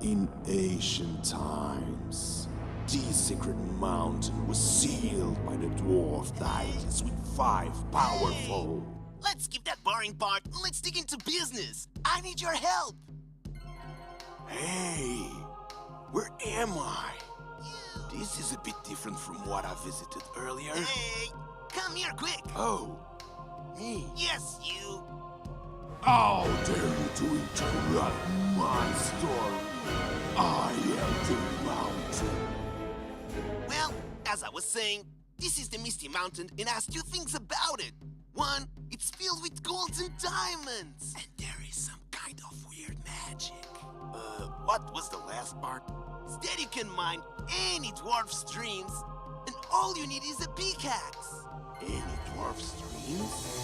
In ancient times, this sacred mountain was sealed by the dwarf deities with 5 powerful... Let's skip that boring part and let's dig into business. I need your help. Hey, where am I? This is a bit different from what I visited earlier. Hey, come here quick. Oh, me? Yes, you. How dare you to interrupt my story? I am the mountain. Well, as I was saying, this is the Misty Mountain and has 2 things about it. One, it's filled with golds and diamonds. And there is some kind of weird magic. What was the last part? Instead, you can mine any dwarf streams, and all you need is a pickaxe. Any dwarf streams?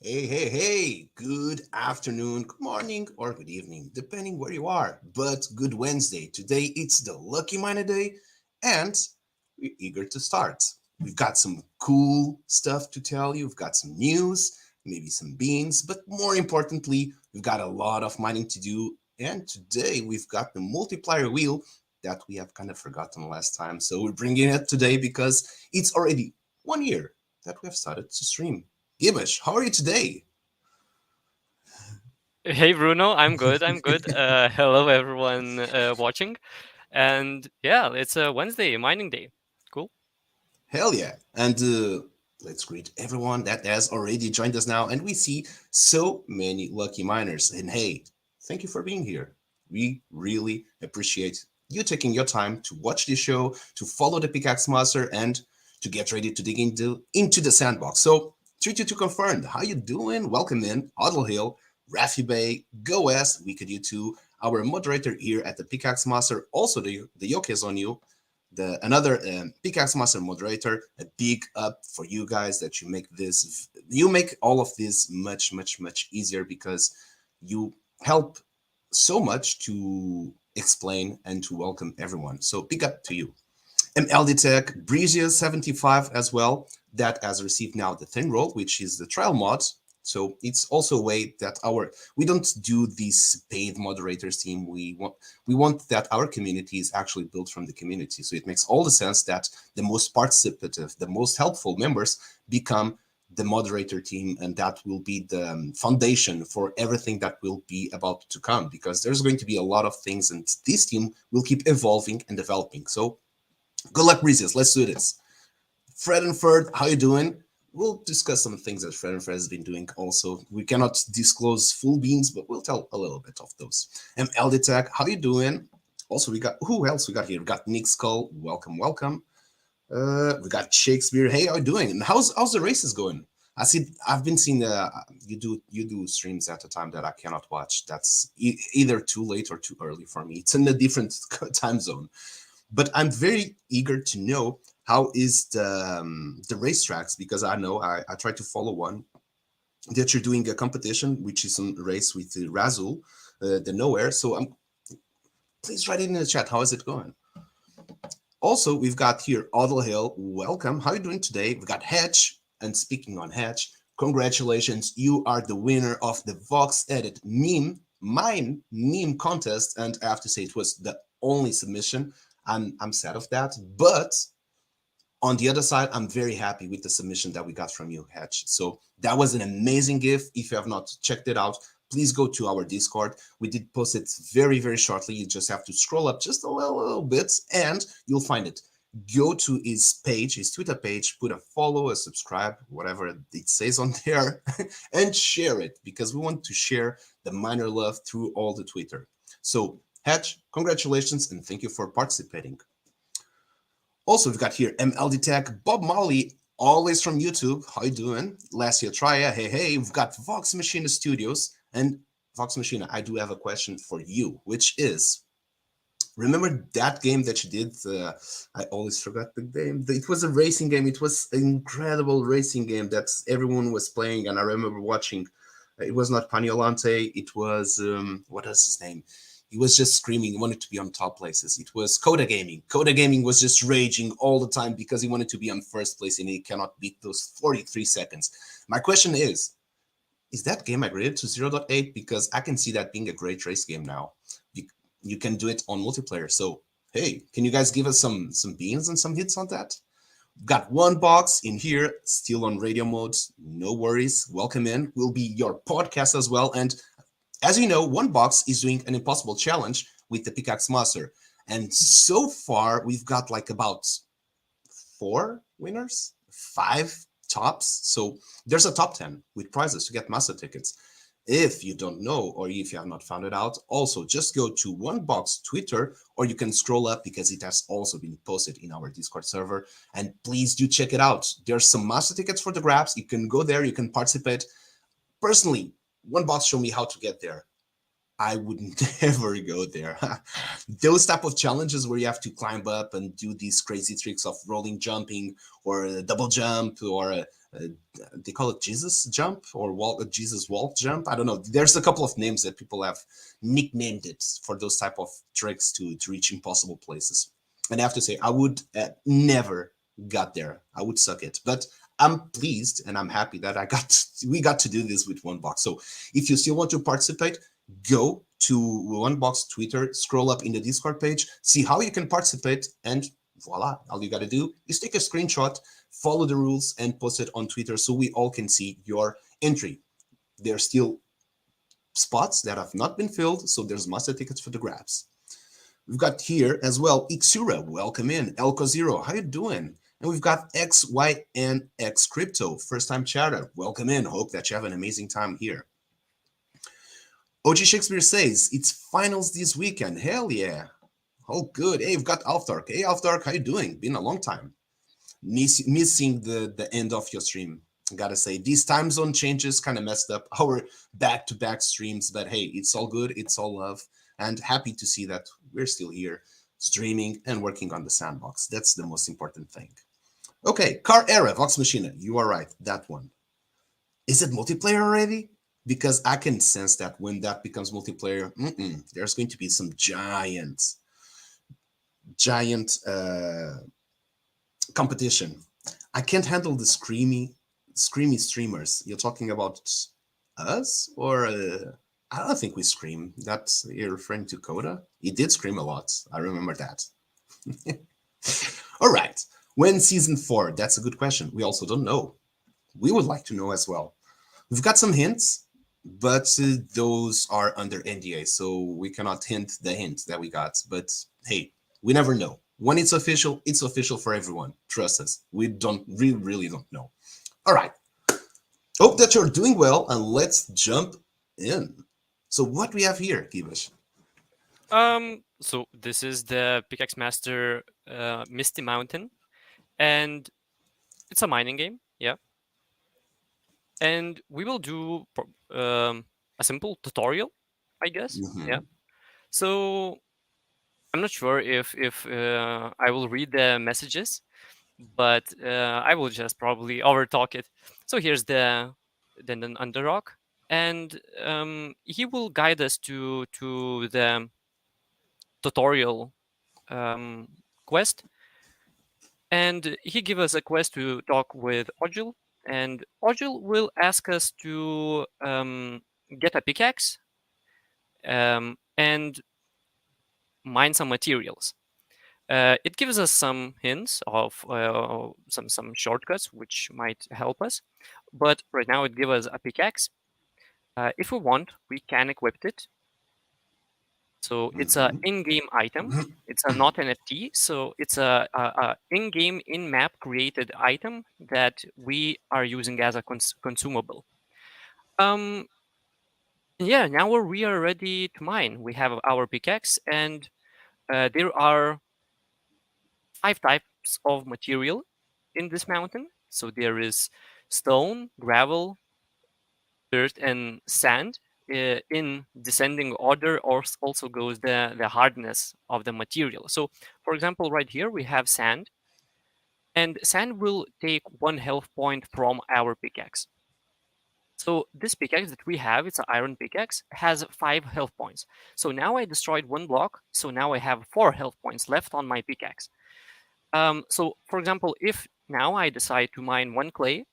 Hey. Good afternoon, good morning, or good evening, depending where you are. But good Wednesday. Today it's the Lucky Miner Day, and we're eager to start. We've got some cool stuff to tell you. We've got some news, maybe some beans, but more importantly, we've got a lot of mining to do. And today we've got the multiplier wheel that we have kind of forgotten last time. So we're bringing it today because it's already 1 year that we have started to stream. Gibish, how are you today? Hey Bruno, I'm good. I'm good. Hello everyone watching, and yeah, it's a Wednesday mining day. Cool. Hell yeah. And let's greet everyone that has already joined us now. And we see so many lucky miners. And hey, thank you for being here. We really appreciate you taking your time to watch this show, to follow the Pickaxe Master, and to get ready to dig into the sandbox. So, 322 confirmed. How you doing? Welcome in. Oddle Hill, Rafi Bay, Go West, we could you too. Our moderator here at the Pickaxe Master, also the yoke is on you, the another Pickaxe Master moderator. A big up for you guys that you make all of this much easier because you help so much to explain and to welcome everyone. So big up to you. MLD Tech, Breezius75 as well, that has received now the Thin Roll, which is the trial mod. So it's also a way that we don't do this paid moderators team. We want that our community is actually built from the community. So it makes all the sense that the most participative, the most helpful members become the moderator team, and that will be the foundation for everything that will be about to come, because there's going to be a lot of things and this team will keep evolving and developing. So good luck, Breezes. Let's do this. Fred and Ferd, how you doing? We'll discuss some things that Fred and Fred has been doing also. We cannot disclose full beans, but we'll tell a little bit of those. MLD Tech, how you doing? Also, we got, who else we got here? We got Nick Skull, welcome. We got Shakespeare. Hey, how you doing? And how's the races going? I've been seeing you do streams at a time that I cannot watch. That's either too late or too early for me. It's in a different time zone. But I'm very eager to know how is the racetracks, because I know I try to follow one that you're doing a competition, which is some race with Razul, the Nowhere. So please write it in the chat. How is it going? Also, we've got here Oddle Hill. Welcome. How are you doing today? We've got Hatch. And speaking on Hatch, congratulations. You are the winner of the Vox Edit mime contest. And I have to say, it was the only submission. I'm sad of that. But on the other side, I'm very happy with the submission that we got from you, Hatch. So that was an amazing gift. If you have not checked it out, please go to our Discord. We did post it very shortly. You just have to scroll up just a little bit and you'll find it. Go to his page, his Twitter page, put a follow, a subscribe, whatever it says on there, and share it, because we want to share the miner love through all the Twitter. So Hatch, congratulations and thank you for participating. Also, we've got here MLD Tech, Bob Molly, always from YouTube. How you doing? Lasia Trya, hey. We've got Vox Machina Studios. And Vox Machina, I do have a question for you, which is, remember that game that you did? I always forgot the game. It was a racing game. It was an incredible racing game that everyone was playing. And I remember watching. It was not Paniolante. It was, what was his name? He was just screaming. He wanted to be on top places. It was Coda Gaming. Coda Gaming was just raging all the time because he wanted to be on first place and he cannot beat those 43 seconds. My question is that game migrated to 0.8? Because I can see that being a great race game now. You can do it on multiplayer. So, hey, can you guys give us some beans and some hits on that? Got one box in here, still on radio mode. No worries. Welcome in. We'll be your podcast as well. And as you know, one box is doing an impossible challenge with the Pickaxe Master. And so far, we've got like about 4 winners, 5 tops. So there's a top 10 with prizes to get master tickets. If you don't know, or if you have not found it out, also just go to One Box Twitter, or you can scroll up because it has also been posted in our Discord server. And please do check it out. There's some master tickets for the grabs. You can go there, you can participate. Personally, One Box showed me how to get there. I would never go there. Those type of challenges where you have to climb up and do these crazy tricks of rolling, jumping, or a double jump, or a they call it Jesus jump or walk, a Jesus walk jump. I don't know. There's a couple of names that people have nicknamed it for those type of tricks to reach impossible places. And I have to say, I would never got there. I would suck it, but I'm pleased and I'm happy that we got to do this with One Box. So if you still want to participate, go to One Box Twitter, scroll up in the Discord page, see how you can participate, and voila! All you got to do is take a screenshot, follow the rules, and post it on Twitter so we all can see your entry. There's still spots that have not been filled, so there's master tickets for the grabs. We've got here as well Ixura, welcome in. Elko Zero, how you doing? And we've got XYNX Crypto, first time chatter, welcome in. Hope that you have an amazing time here. OG Shakespeare says it's finals this weekend. Hell yeah. Oh, good. Hey, we've got Alf Dark. Hey, Alf Dark, how you doing? Been a long time. Missing the end of your stream. I gotta say, these time zone changes kind of messed up our back-to-back streams, but hey, it's all good. It's all love. And happy to see that we're still here streaming and working on the sandbox. That's the most important thing. Okay, Car Era, Vox Machina. You are right. That one. Is it multiplayer already? Because I can sense that when that becomes multiplayer, there's going to be some giant competition. I can't handle the screamy streamers. You're talking about us, or I don't think we scream. That's you're referring to Coda. He did scream a lot. I remember that. All right. When season 4? That's a good question. We also don't know. We would like to know as well. We've got some hints, but those are under NDA, so we cannot hint the hint that we got. But hey, we never know. When it's official for everyone. Trust us. We really don't know. All right. Hope that you're doing well, and let's jump in. So what we have here, Kibash? So this is the Pickaxe Master Misty Mountain, and it's a mining game, yeah. And we will do a simple tutorial, I guess. Yeah. So I'm not sure if I will read the messages, but I will just probably overtalk it. So here's the Underrock, and he will guide us to the tutorial quest, and he give us a quest to talk with Ogil, and Ogil will ask us to get a pickaxe and mine some materials. It gives us some hints of some shortcuts which might help us, but right now it gives us a pickaxe. If we want, we can equip it. So it's a in-game item. It's a not NFT, so it's a in-game, in-map created item that we are using as a consumable. Yeah, now we are ready to mine. We have our pickaxe, and there are 5 types of material in this mountain. So there is stone, gravel, dirt, and sand. In descending order also goes the hardness of the material. So for example, right here we have sand, and sand will take 1 health point from our pickaxe. So this pickaxe that we have, it's an iron pickaxe, has 5 health points. So now I destroyed 1 block, so now I have 4 health points left on my pickaxe. So for example, if now I decide to mine 1 clay,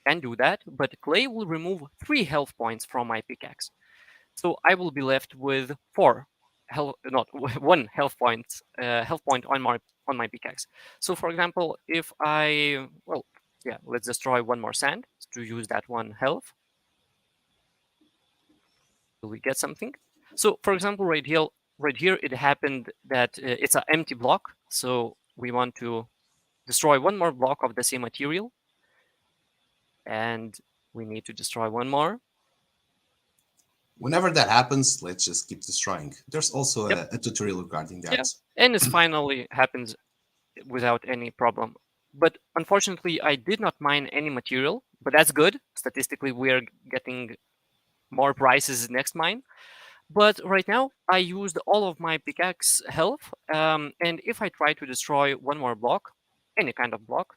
can do that, but clay will remove 3 health points from my pickaxe. So I will be left with 4 health, not 1 health point on my pickaxe. So for example, if let's destroy 1 more sand to use that 1 health. Will we get something? So for example, right here it happened that it's an empty block. So we want to destroy 1 more block of the same material. And we need to destroy 1 more. Whenever that happens, let's just keep destroying. There's also a tutorial regarding that. Yeah. And it finally happens without any problem. But unfortunately, I did not mine any material, but that's good. Statistically, we are getting more prizes next mine. But right now, I used all of my pickaxe health, and if I try to destroy one more block, any kind of block,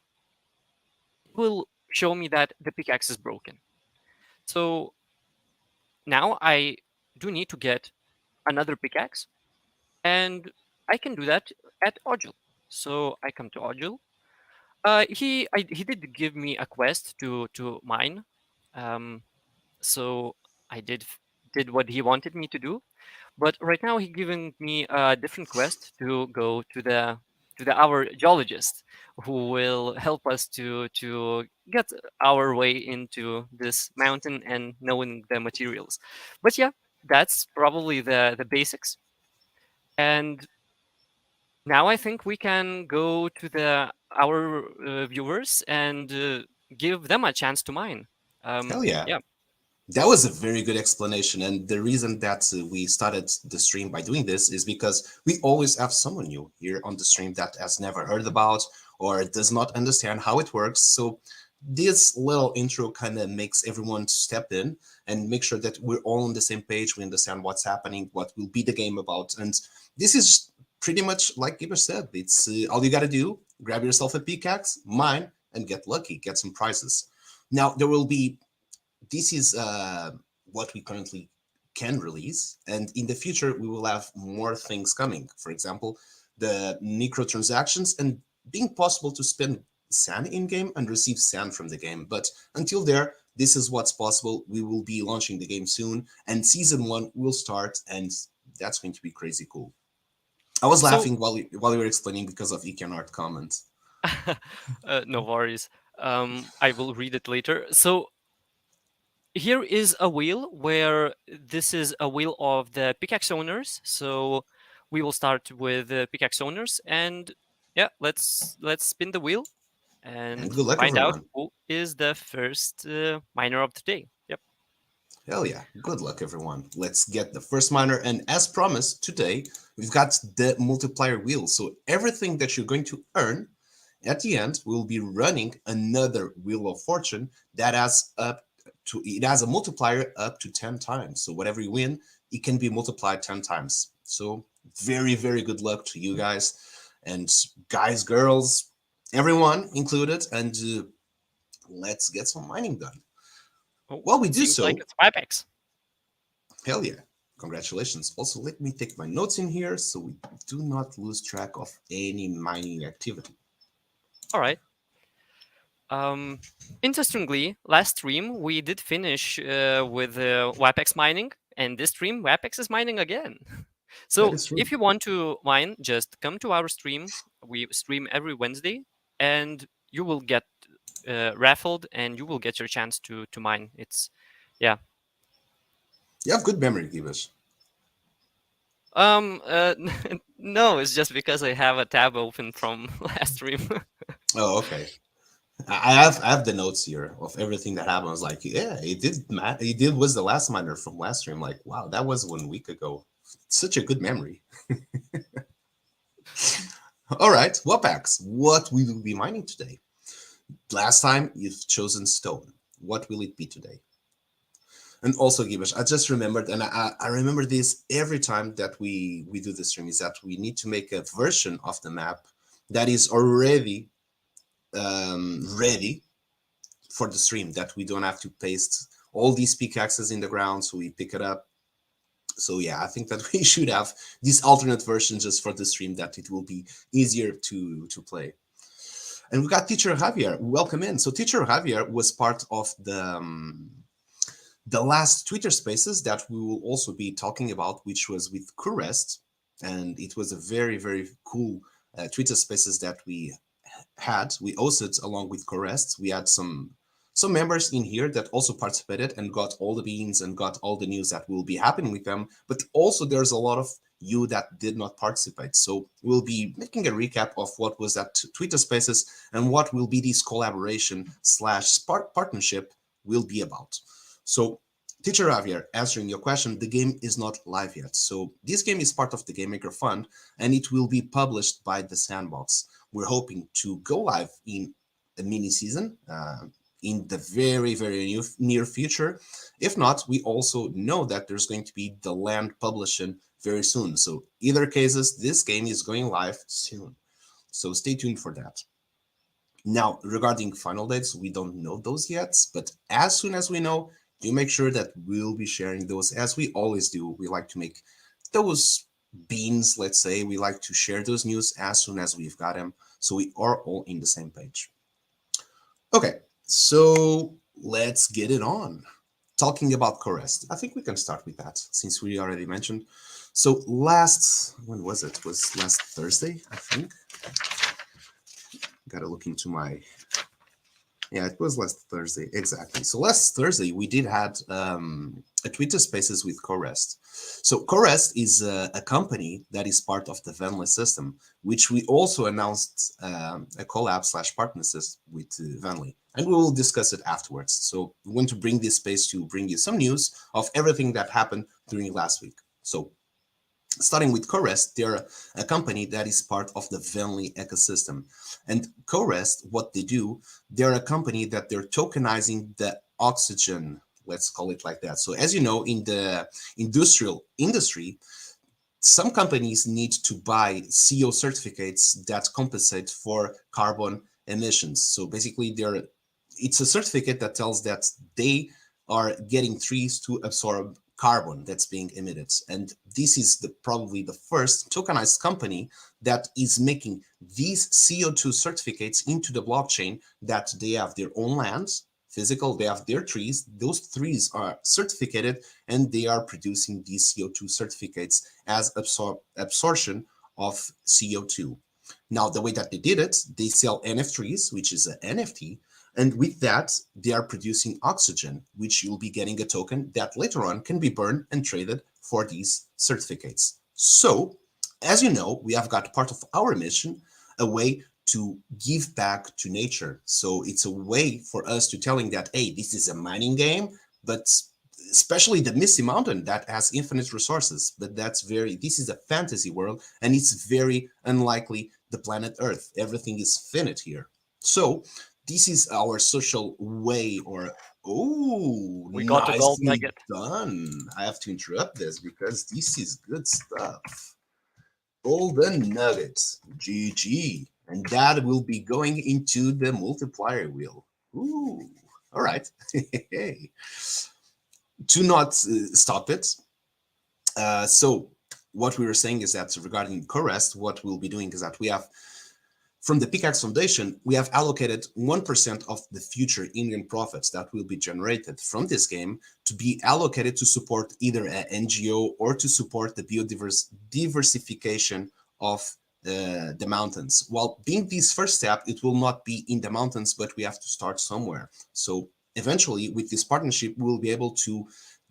it will show me that the pickaxe is broken. So now I do need to get another pickaxe, and I can do that at Odile. So I come to Odile. He did give me a quest to mine, um, so I did what he wanted me to do. But right now he giving me a different quest to go to the our geologist, who will help us to get our way into this mountain and knowing the materials. But yeah, that's probably the basics. And now I think we can go to the our viewers and give them a chance to mine. Hell yeah. Yeah. That was a very good explanation. And the reason that we started the stream by doing this is because we always have someone new here on the stream that has never heard about or does not understand how it works. So this little intro kind of makes everyone step in and make sure that we're all on the same page. We understand what's happening, what will be the game about. And this is pretty much like Gibbers said. It's all you got to do: grab yourself a pickaxe, mine, and get lucky, get some prizes. Now, there will be this is what we currently can release, and in the future we will have more things coming. For example, the microtransactions and being possible to spend sand in game and receive sand from the game. But until there, this is what's possible. We will be launching the game soon, and season 1 will start, and that's going to be crazy cool. I was So laughing while you were explaining because of Ekenart comment. no worries. I will read it later. So here is a wheel where this is a wheel of the pickaxe owners. So we will start with the pickaxe owners, and yeah, let's spin the wheel And and good luck, find out everyone. who is the first miner of the day. Yep. Hell yeah. Good luck, everyone. Let's get the first miner. And as promised, today we've got the multiplier wheel. So everything that you're going to earn at the end will be running another wheel of fortune that has it has a multiplier up to 10 times. So whatever you win, it can be multiplied 10 times. So very, very good luck to you guys and guys, girls, everyone included. And let's get some mining done. Oh, While we do seems like so, it's Pickaxe. hell yeah. Congratulations. Also, let me take my notes in here so we do not lose track of any mining activity. All right. Interestingly, last stream we did finish with WAPEX mining, and this stream WAPEX is mining again. That So is true. if you want to mine, just come to our stream. We stream every Wednesday, and you will get raffled, and you will get your chance to mine. It's yeah. You have good memory, Gibbous. No, it's just because I have a tab open from last stream. Oh, okay. I have the notes here of everything that happened. I was like, yeah, it did. It did was the last miner from last stream. Like, wow, that was 1 week ago. Such a good memory. All right, Wapax, what we will be mining today? Last time you've chosen stone. What will it be today? And also, Gibbous, I just remembered, and I remember this every time that we do the stream, is that we need to make a version of the map that is already ready for the stream, that we don't have to paste all these pickaxes in the ground so we pick it up. So yeah, I think that we should have this alternate version just for the stream, that it will be easier to play. And we got Teacher Javier. Welcome in. So Teacher Javier was part of the last Twitter Spaces that we will also be talking about, which was with Kurest, and it was a very, very cool Twitter Spaces that we hosted along with Kurest. We had some members in here that also participated and got all the beans and got all the news that will be happening with them. But also there's a lot of you that did not participate. So we'll be making a recap of what was that Twitter Spaces and what will be this collaboration / partnership will be about. So Teacher Javier, answering your question, the game is not live yet. So this game is part of the Game Maker Fund, and it will be published by the Sandbox. We're hoping to go live in a mini season in the very, very near future. If not, we also know that there's going to be the land publishing very soon. So either cases, this game is going live soon. So stay tuned for that. Now, regarding final dates, we don't know those yet, but as soon as we know, do make sure that we'll be sharing those as we always do. We like to make those beans, let's say, we like to share those news as soon as we've got them, so we are all in the same page. Okay, so let's get it on. Talking about Corest, I think we can start with that since we already mentioned. So when was it? It was last Thursday, I think. Gotta look into my, yeah, it was last Thursday, exactly. So last Thursday we did had a Twitter Spaces with Corest. So Corest is a company that is part of the Venly system, which we also announced a collab/partnership with Venly, and we will discuss it afterwards. So we want to bring this space to bring you some news of everything that happened during last week. So starting with Corest, they're a company that is part of the Venly ecosystem. And Corest, what they do, they're a company that they're tokenizing the oxygen, let's call it like that. So as you know, in the industrial industry, some companies need to buy CO certificates that compensate for carbon emissions. So basically, it's a certificate that tells that they are getting trees to absorb carbon that's being emitted. And this is probably the first tokenized company that is making these CO2 certificates into the blockchain, that they have their own lands, physical, they have their trees, those trees are certificated, and they are producing these CO2 certificates as absorption of CO2. Now, the way that they did it, they sell NFTs, which is an NFT, and with that, they are producing oxygen, which you'll be getting a token that later on can be burned and traded for these certificates. So, as you know, we have got part of our mission, a way to give back to nature. So it's a way for us to telling that, hey, this is a mining game, but especially the Misty Mountain that has infinite resources, but this is a fantasy world, and it's very unlikely the planet Earth. Everything is finite here. So this is our social way, we got a gold nugget. Done. I have to interrupt this because this is good stuff. Golden nuggets, GG. And that will be going into the multiplier wheel. Ooh, all right. To not stop it. So what we were saying is that regarding Corest, what we'll be doing is that we have, from the Pickaxe Foundation, we have allocated 1% of the future in-game profits that will be generated from this game to be allocated to support either an NGO or to support the biodiversification of the mountains. While being this first step, it will not be in the mountains, but we have to start somewhere. So eventually, with this partnership, we will be able to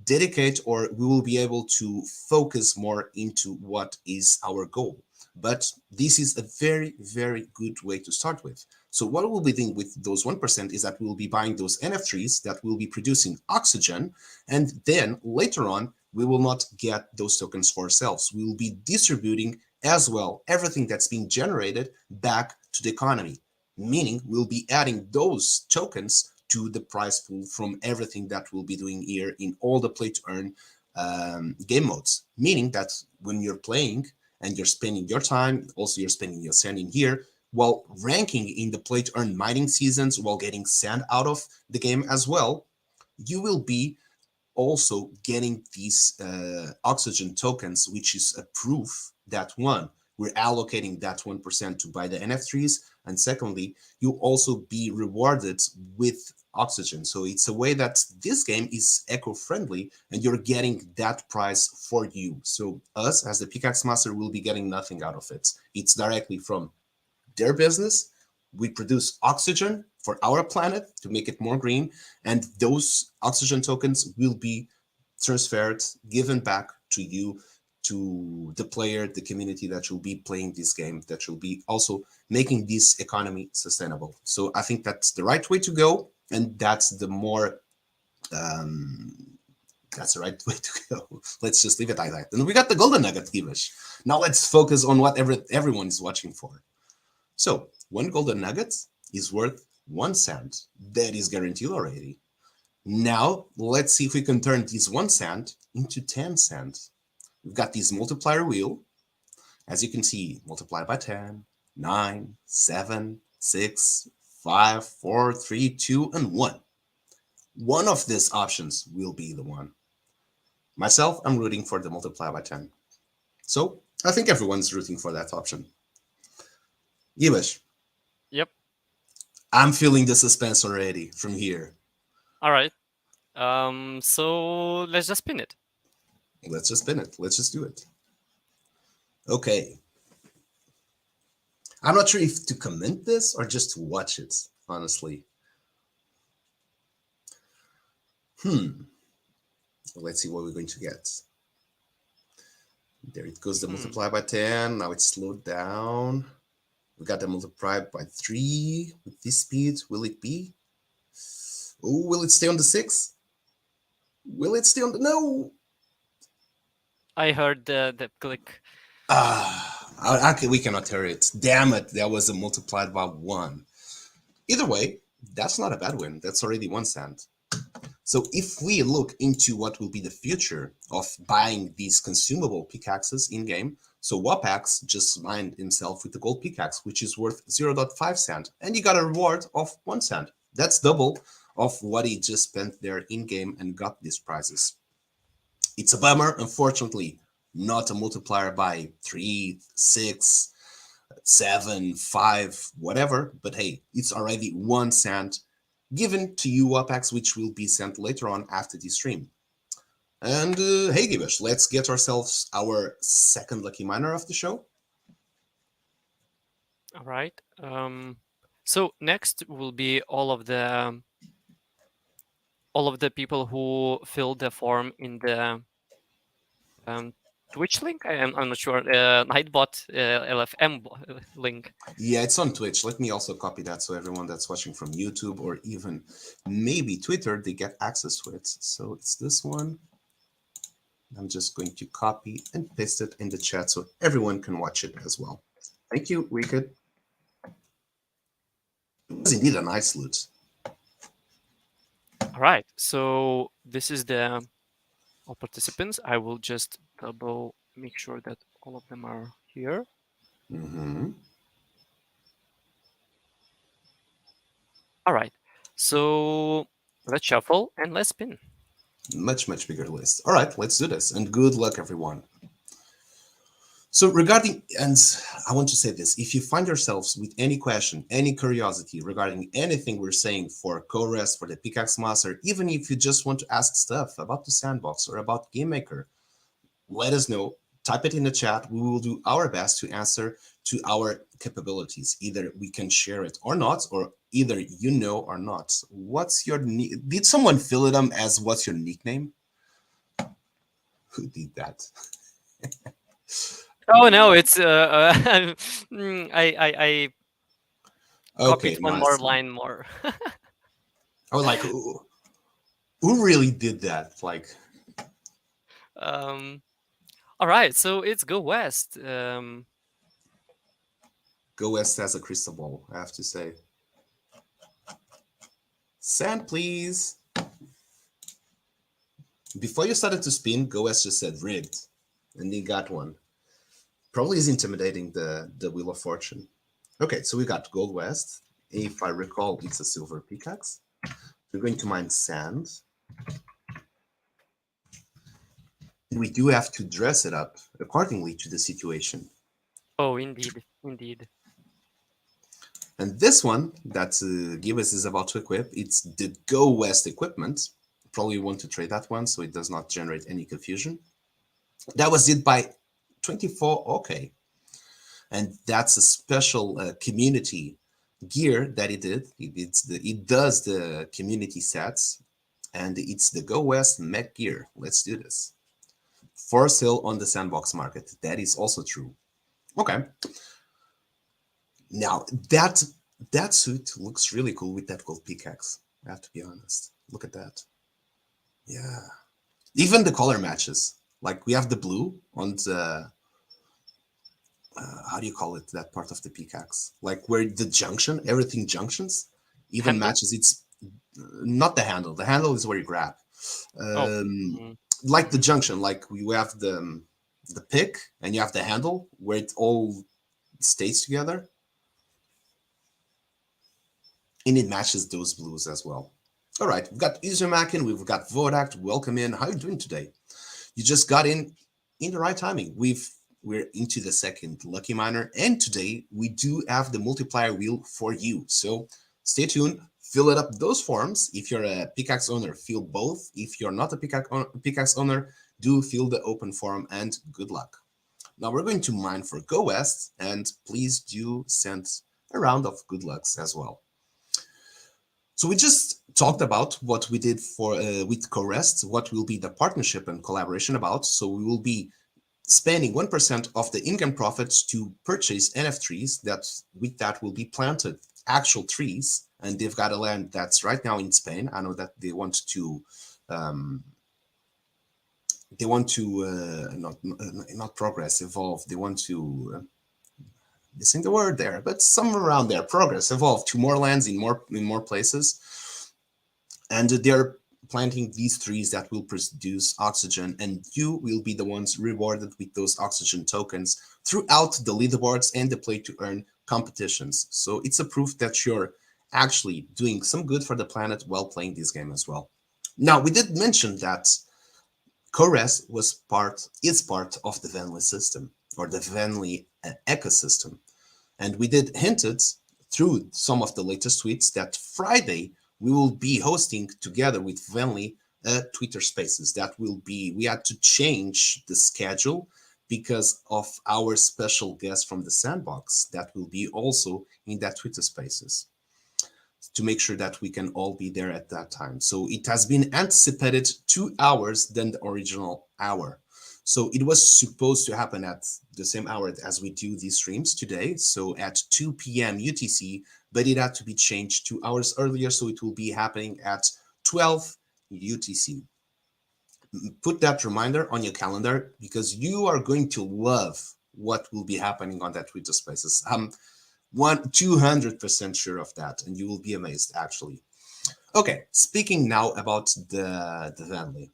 dedicate, or we will be able to focus more into what is our goal. But this is a very, very good way to start with. So what we'll be doing with those 1% is that we'll be buying those NFTs that will be producing oxygen, and then later on, we will not get those tokens for ourselves. We will be distributing as well everything that's being generated back to the economy, meaning we'll be adding those tokens to the prize pool from everything that we'll be doing here in all the play to earn game modes, meaning that when you're playing and you're spending your time, also you're spending your sand in here, while ranking in the play to earn mining seasons, while getting sand out of the game as well, you will be also getting these oxygen tokens, which is a proof that, one, we're allocating that 1% to buy the NFTs, and secondly, you'll also be rewarded with oxygen. So it's a way that this game is eco-friendly, and you're getting that prize for you. So us, as the Pickaxe Master, will be getting nothing out of it. It's directly from their business. We produce oxygen for our planet to make it more green, and those oxygen tokens will be transferred, given back to you, to the player, the community that will be playing this game, that will be also making this economy sustainable. So I think that's the right way to go, and that's the more that's the right way to go. Let's just leave it like that. And we got the golden nugget, Givish. Now let's focus on what everyone is watching for. So one golden nugget is worth 1 cent. That is guaranteed already. Now, let's see if we can turn this 1 cent into 10 cents. We've got this multiplier wheel. As you can see, multiply by 10, 9, 7, 6, 5, 4, 3, 2, and 1. One of these options will be the one. Myself, I'm rooting for the multiply by 10. So, I think everyone's rooting for that option. Gibash, Yep. I'm feeling the suspense already from here. All right. So let's just spin it. Let's just spin it. Let's just do it. Okay. I'm not sure if to comment this or just to watch it, honestly. Let's see what we're going to get. There it goes, the multiply by 10. Now it's slowed down. We got the multiply by 3 with this speed. Will it be? Oh, will it stay on the 6? Will it stay on the... No! I heard the click. Okay, we cannot hear it. Damn it, that was a multiplied by 1. Either way, that's not a bad win. That's already 1 cent. So if we look into what will be the future of buying these consumable pickaxes in-game, so Wapax just mined himself with the gold pickaxe, which is worth 0.5 cent, and he got a reward of 1 cent. That's double of what he just spent there in-game and got these prizes. It's a bummer, unfortunately, not a multiplier by 3, 6, 7, 5, whatever, but hey, it's already 1 cent given to you, Wapax, which will be sent later on after the stream. And hey, Gibash, let's get ourselves our second lucky miner of the show. All right. So next will be all of the people who filled the form in the Twitch link. I'm not sure. Nightbot LFM link. Yeah, it's on Twitch. Let me also copy that so everyone that's watching from YouTube or even maybe Twitter, they get access to it. So it's this one. I'm just going to copy and paste it in the chat so everyone can watch it as well. Thank you, Wicked. It was indeed a nice loot. All right. So this is the all participants. I will just double make sure that all of them are here. All right. So let's shuffle and let's spin. Much bigger list. All right, let's do this. And good luck, everyone. So regarding, and I want to say this, if you find yourselves with any question, any curiosity regarding anything we're saying for Core-Rest, for the Pickaxe Master, even if you just want to ask stuff about the Sandbox or about Game Maker, let us know. Type it in the chat. We will do our best to answer to our capabilities. Either we can share it or not, or either you know or not. What's your... Did someone fill it as what's your nickname? Who did that? Oh no, it's I copied one more line more. I was like, who really did that? Like, all right, so it's Go West. Go West has a crystal ball, I have to say. Sand, please. Before you started to spin, Go West just said rigged, and he got one. Probably is intimidating the Wheel of Fortune. Okay, so we got Gold West. If I recall, it's a silver pickaxe. We're going to mine sand. We do have to dress it up accordingly to the situation. Oh, indeed, indeed. And this one that Gibbs is about to equip, it's the Go West equipment. Probably want to trade that one so it does not generate any confusion. That was did by 24, okay. And that's a special community gear that it did. It does the community sets, and it's the Go West mech gear. Let's do this. For sale on the Sandbox market. That is also true. Okay. Now that suit looks really cool with that gold pickaxe. I have to be honest. Look at that. Yeah. Even the color matches. Like we have the blue on the how do you call it? That part of the pickaxe, like where the junction, everything junctions. Even Handle? matches, it's not the handle. The handle is where you grab. Oh. Um, Mm. like the junction, like we have the pick and you have the handle where it all stays together, and it matches those blues as well. All right, we've got Izumakin, we've got Vodak. Welcome in. How are you doing today? You just got in the right timing. We're into the second lucky miner, and today we do have the multiplier wheel for you. So stay tuned. Fill it up those forms. If you're a pickaxe owner, fill both. If you're not a pickaxe owner, do fill the open form, and good luck. Now we're going to mine for Go West, and please do send a round of good lucks as well. So we just talked about what we did for with CoRest, what will be the partnership and collaboration about. So we will be spending 1% of the in-game profits to purchase NF trees that with that will be planted actual trees, and they've got a land that's right now in Spain. I know that um, they want to not progress, evolve. They want to missing the word there, but somewhere around there, progress, evolve to more lands in more places, and they're planting these trees that will produce oxygen, and you will be the ones rewarded with those oxygen tokens throughout the leaderboards and the play to earn competitions. So it's a proof that you're actually doing some good for the planet while playing this game as well. Now, we did mention that CoRes is part of the Venly system, or the Venly ecosystem. And we did hinted through some of the latest tweets that Friday we will be hosting together with Venly Twitter Spaces. That will be, we had to change the schedule because of our special guest from the Sandbox that will be also in that Twitter Spaces, to make sure that we can all be there at that time. So it has been anticipated 2 hours than the original hour. So it was supposed to happen at the same hour as we do these streams today, so at 2 p.m. UTC, but it had to be changed 2 hours earlier, so it will be happening at 12 UTC. Put that reminder on your calendar because you are going to love what will be happening on that Twitter Spaces. 200% sure of that, and you will be amazed actually. Okay, speaking now about the family.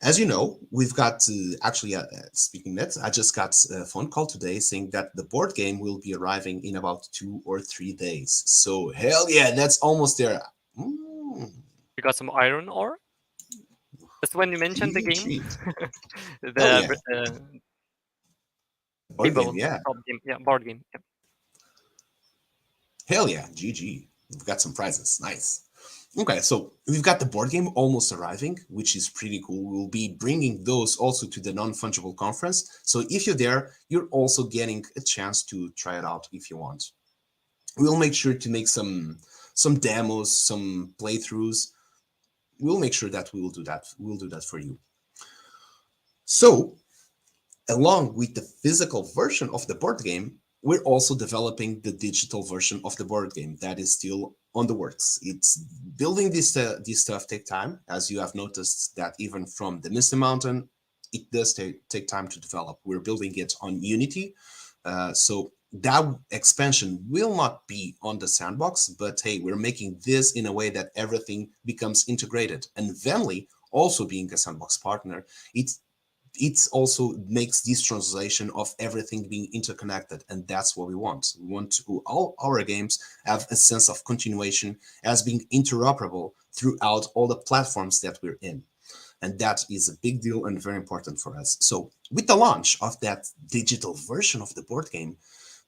As you know, we've got speaking net, I just got a phone call today saying that the board game will be arriving in about 2 or 3 days. So hell yeah, that's almost there. You got some iron ore? That's when you mentioned the game. Cheat. Hell The yeah. Board game, table yeah. top game, yeah, board game. Yeah. Hell yeah, GG. We've got some prizes. Nice. Okay, so we've got the board game almost arriving, which is pretty cool. We'll be bringing those also to the non-fungible conference. So if you're there, you're also getting a chance to try it out if you want. We'll make sure to make some demos, some playthroughs. We'll make sure that we will do that. We'll do that for you. So, along with the physical version of the board game, we're also developing the digital version of the board game that is still on the works. It's building this stuff take time, as you have noticed that even from the Misty Mountain, it does take time to develop. We're building it on Unity, so that expansion will not be on the Sandbox, but hey, we're making this in a way that everything becomes integrated. And Venly, also being a Sandbox partner, it also makes this translation of everything being interconnected, and that's what we want. We want to all our games have a sense of continuation as being interoperable throughout all the platforms that we're in, and that is a big deal and very important for us. So with the launch of that digital version of the board game,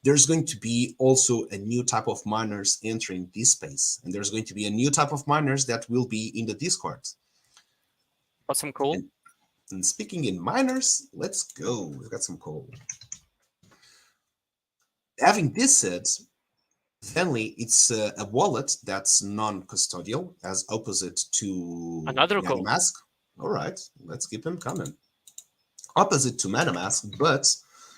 there's going to be also a new type of miners entering this space, and there's going to be a new type of miners that will be in the Discord. Awesome, cool. And speaking in miners, let's go. We've got some coal. Having this said, Venly, it's a wallet that's non-custodial, as opposite to Another coal. MetaMask. All right, let's keep them coming. Opposite to MetaMask, but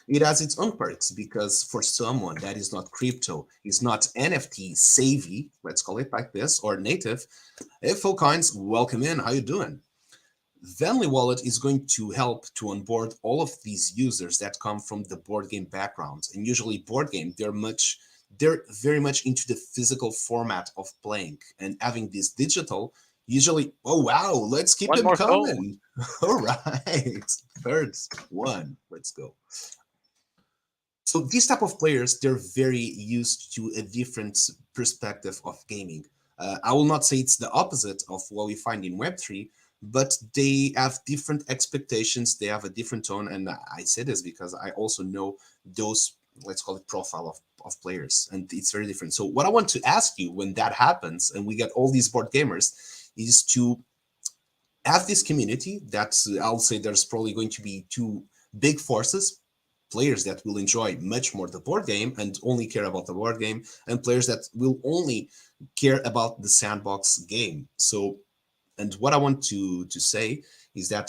it has its own perks, because for someone that is not crypto, is not NFT savvy, let's call it like this, or native, hey, Full Coins, welcome in. How you doing? Venly Wallet is going to help to onboard all of these users that come from the board game background. And usually board game, they're much they're very much into the physical format of playing, and having this digital usually, oh wow, let's keep One them more goal. coming. All right, third one, let's go. So these type of players, they're very used to a different perspective of gaming. I will not say it's the opposite of what we find in Web3, but they have different expectations. They have a different tone, and I say this because I also know those, let's call it, profile of players, and it's very different. So what I want to ask you when that happens, and we get all these board gamers, is to have this community that's, I'll say there's probably going to be two big forces: players that will enjoy much more the board game and only care about the board game, and players that will only care about the sandbox game. So, and what I want to say is that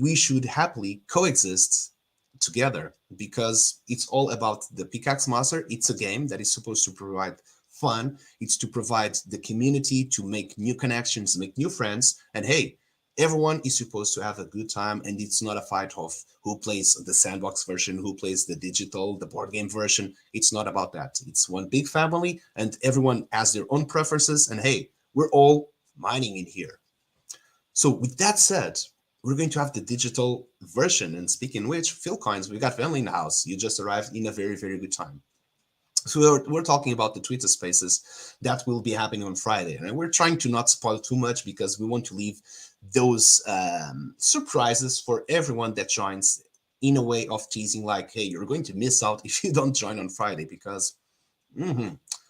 we should happily coexist together, because it's all about the Pickaxe Master. It's a game that is supposed to provide fun. It's to provide the community, to make new connections, make new friends, and hey, everyone is supposed to have a good time, and it's not a fight of who plays the sandbox version, who plays the digital, the board game version. It's not about that. It's one big family, and everyone has their own preferences, and hey, we're all mining in here. So with that said, we're going to have the digital version. And speaking of which, Phil Coins, we got family in the house. You just arrived in a very, very good time. So we're talking about the Twitter Spaces that will be happening on Friday, and we're trying to not spoil too much because we want to leave those surprises for everyone that joins, in a way of teasing, like, hey, you're going to miss out if you don't join on Friday, because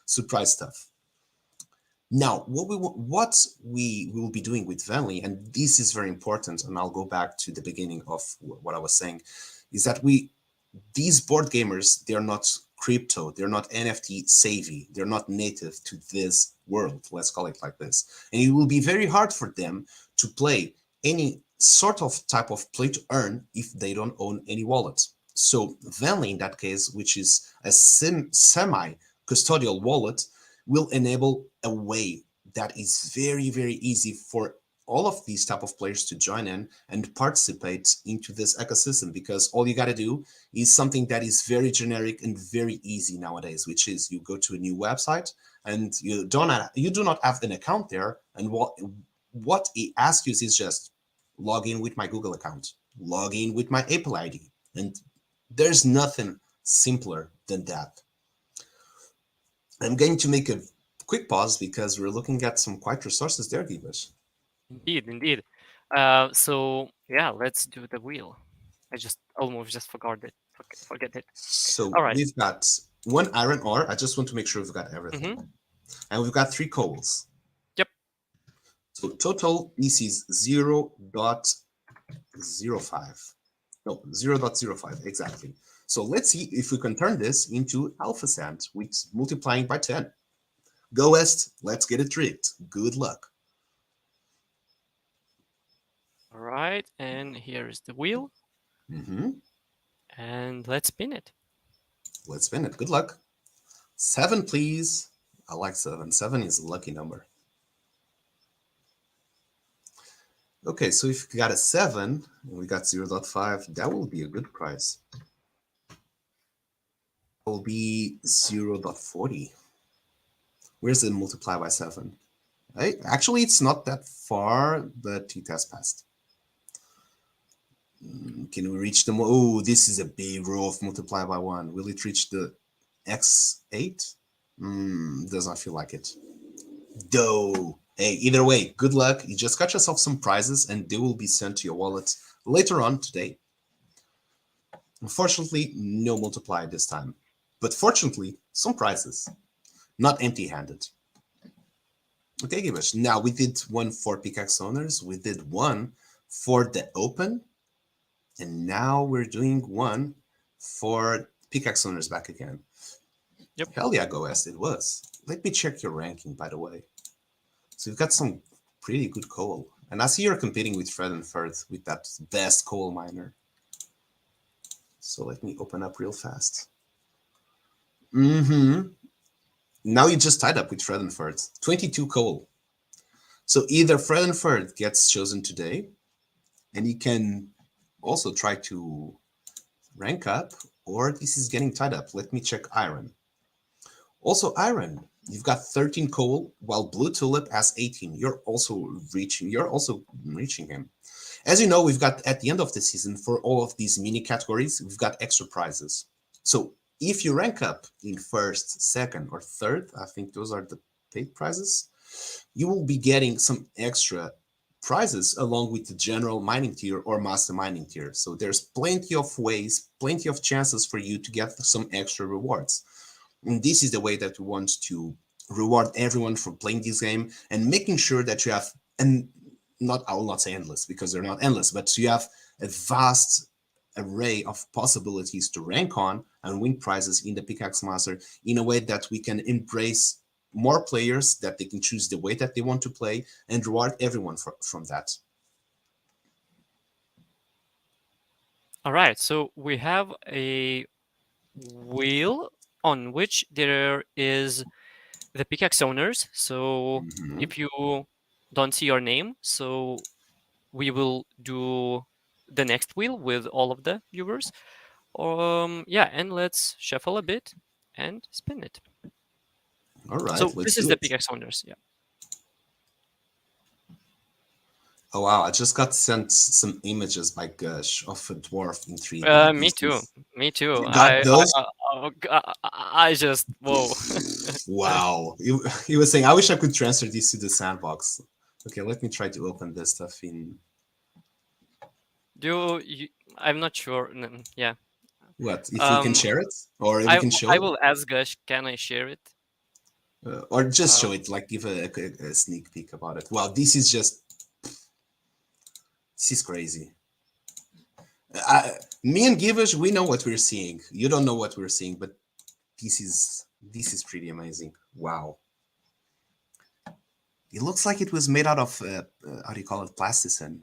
surprise stuff. Now, what we will be doing with Venly, and this is very important, and I'll go back to the beginning of what I was saying, is that these board gamers, they're not crypto, they're not NFT savvy, they're not native to this world, let's call it like this. And it will be very hard for them to play any sort of type of play to earn if they don't own any wallet. So Venly, in that case, which is a semi-custodial wallet, will enable a way that is very, very easy for all of these type of players to join in and participate into this ecosystem, because all you got to do is something that is very generic and very easy nowadays, which is you go to a new website and you do not have an account there, and what it asks you is just log in with my Google account, log in with my Apple ID, and there's nothing simpler than that. I'm going to make a quick pause because we're looking at some quite resources there, Gibbs. Indeed, indeed. So yeah, let's do the wheel. I just almost just forgot it. Forget it. So All right. we've got one iron ore. I just want to make sure we've got everything. And we've got 3 coals. Yep. So total is 0.05. No, 0.05, exactly. So let's see if we can turn this into alpha sand with multiplying by 10. Go West, let's get it tricked. Good luck. All right, and here is the wheel. And let's spin it. Let's spin it. Good luck. 7, please. I like 7. 7 is a lucky number. Okay, so if we got a 7 and we got 0.5, that will be a good price. That will be 0.40. Where's the multiply by 7? Hey, actually, it's not that far, but it has passed. Can we reach the... Oh, this is a big row of multiply by 1. Will it reach the X8? Does not feel like it. Though, hey, either way, good luck. You just got yourself some prizes, and they will be sent to your wallet later on today. Unfortunately, no multiply this time. But fortunately, some prizes. Not empty-handed. Okay, Gibbs. Now, we did one for Pickaxe owners. We did one for the open. And now we're doing one for Pickaxe owners back again. Yep. Hell yeah, Go West, it was. Let me check your ranking, by the way. So you've got some pretty good coal. And I see you're competing with Fred and Firth with that best coal miner. So let me open up real fast. Now you just tied up with Fred and Firth. 22 coal. So either Fred and Firth gets chosen today, and he can also try to rank up, or this is getting tied up. Let me check iron. Also, iron. You've got 13 coal, while blue tulip has 18. You're also reaching him. As you know, we've got at the end of the season for all of these mini categories, we've got extra prizes. So if you rank up in first, second, or third, I think those are the paid prizes, you will be getting some extra prizes along with the general mining tier or master mining tier. So there's plenty of ways, plenty of chances for you to get some extra rewards. And this is the way that we want to reward everyone for playing this game and making sure that you have, and not, I will not say endless because they're not endless, but you have a vast array of possibilities to rank on and win prizes in the Pickaxe Master in a way that we can embrace more players, that they can choose the way that they want to play and reward everyone from that. All right, so we have a wheel on which there is the pickaxe owners. So Mhm. if you don't see your name, so we will do the next wheel with all of the viewers. Yeah, and let's shuffle a bit and spin it. All right, So let's this is do the it. pickaxe owners. Yeah. Oh wow, I just got sent some images by Gush of a dwarf in 3D. Me This too. is, Me too. you got those? I just whoa. Wow. He was saying, I wish I could transfer this to the sandbox. Okay, let me try to open this stuff in Do you? I'm not sure. Yeah. what? If we can Um, share it? Or we I can show I it? will ask Gush. Can I share it? Or just Uh, show it, like give a sneak peek about it. Wow, this is crazy. Me and Givish, we know what we're seeing. You don't know what we're seeing, but this is pretty amazing. Wow. It looks like it was made out of how do you call it, plasticine.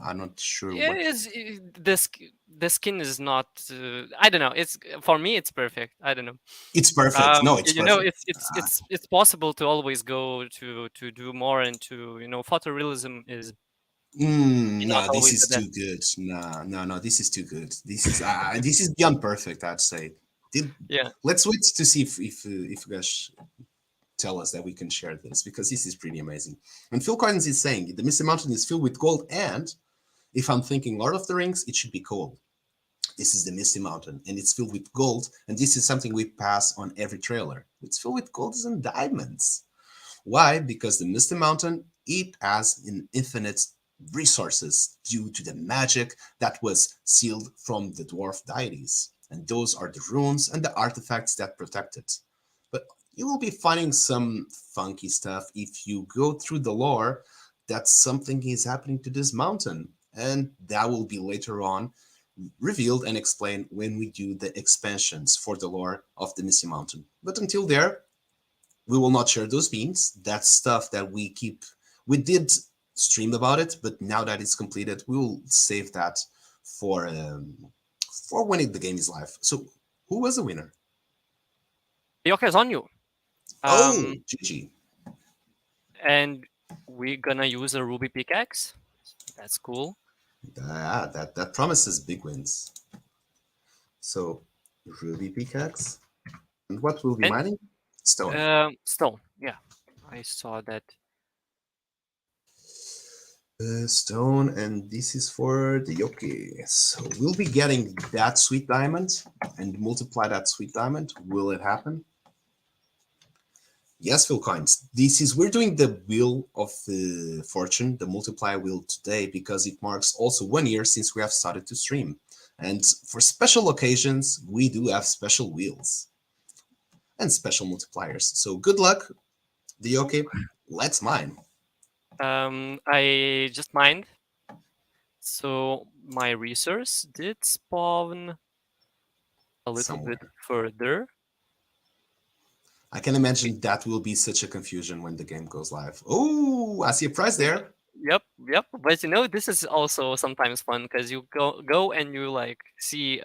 I'm not sure it what. is the skin is not. I don't know. It's for me. It's perfect. I don't know. It's perfect. No, it's You know, perfect. it's possible to always go to do more and to photorealism is not No, this always the is too best. good. No, no, no, this is too good. This is beyond perfect, I'd say. Did, Yeah. let's wait to see if Gash tell us that we can share this because this is pretty amazing. And Phil Collins is saying the Misty Mountain is filled with gold, and if I'm thinking Lord of the Rings, it should be coal. This is the Misty Mountain, and it's filled with gold, and this is something we pass on every trailer. It's filled with golds and diamonds. Why? Because the Misty Mountain, it has an infinite resources due to the magic that was sealed from the dwarf deities. And those are the runes and the artifacts that protect it. But you will be finding some funky stuff if you go through the lore that something is happening to this mountain. And that will be later on revealed and explained when we do the expansions for the lore of the Misty Mountain. But until there, we will not share those beans. That's stuff that we did stream about it, but now that it's completed, we will save that for when the game is live. So who was the winner? Yoka is on you. Oh, Um, GG. and we're gonna use a ruby pickaxe. That's cool. That promises big wins. So Ruby Pickaxe. And what will be And mining? Stone. stone. Yeah, I saw that. Stone, and this is for the Yoki. So we'll be getting that sweet diamond and multiply that sweet diamond. Will it happen? Yes, Phil Coins. We're doing the wheel of fortune, the multiply wheel today because it marks also 1 year since we have started to stream. And for special occasions, we do have special wheels and special multipliers. So good luck, the Yoki. Let's mine I just mined. So my resource did spawn a little bit somewhere. further. I can imagine that will be such a confusion when the game goes live. Oh, I see a prize there. Yep, yep. But this is also sometimes fun because you go and you like see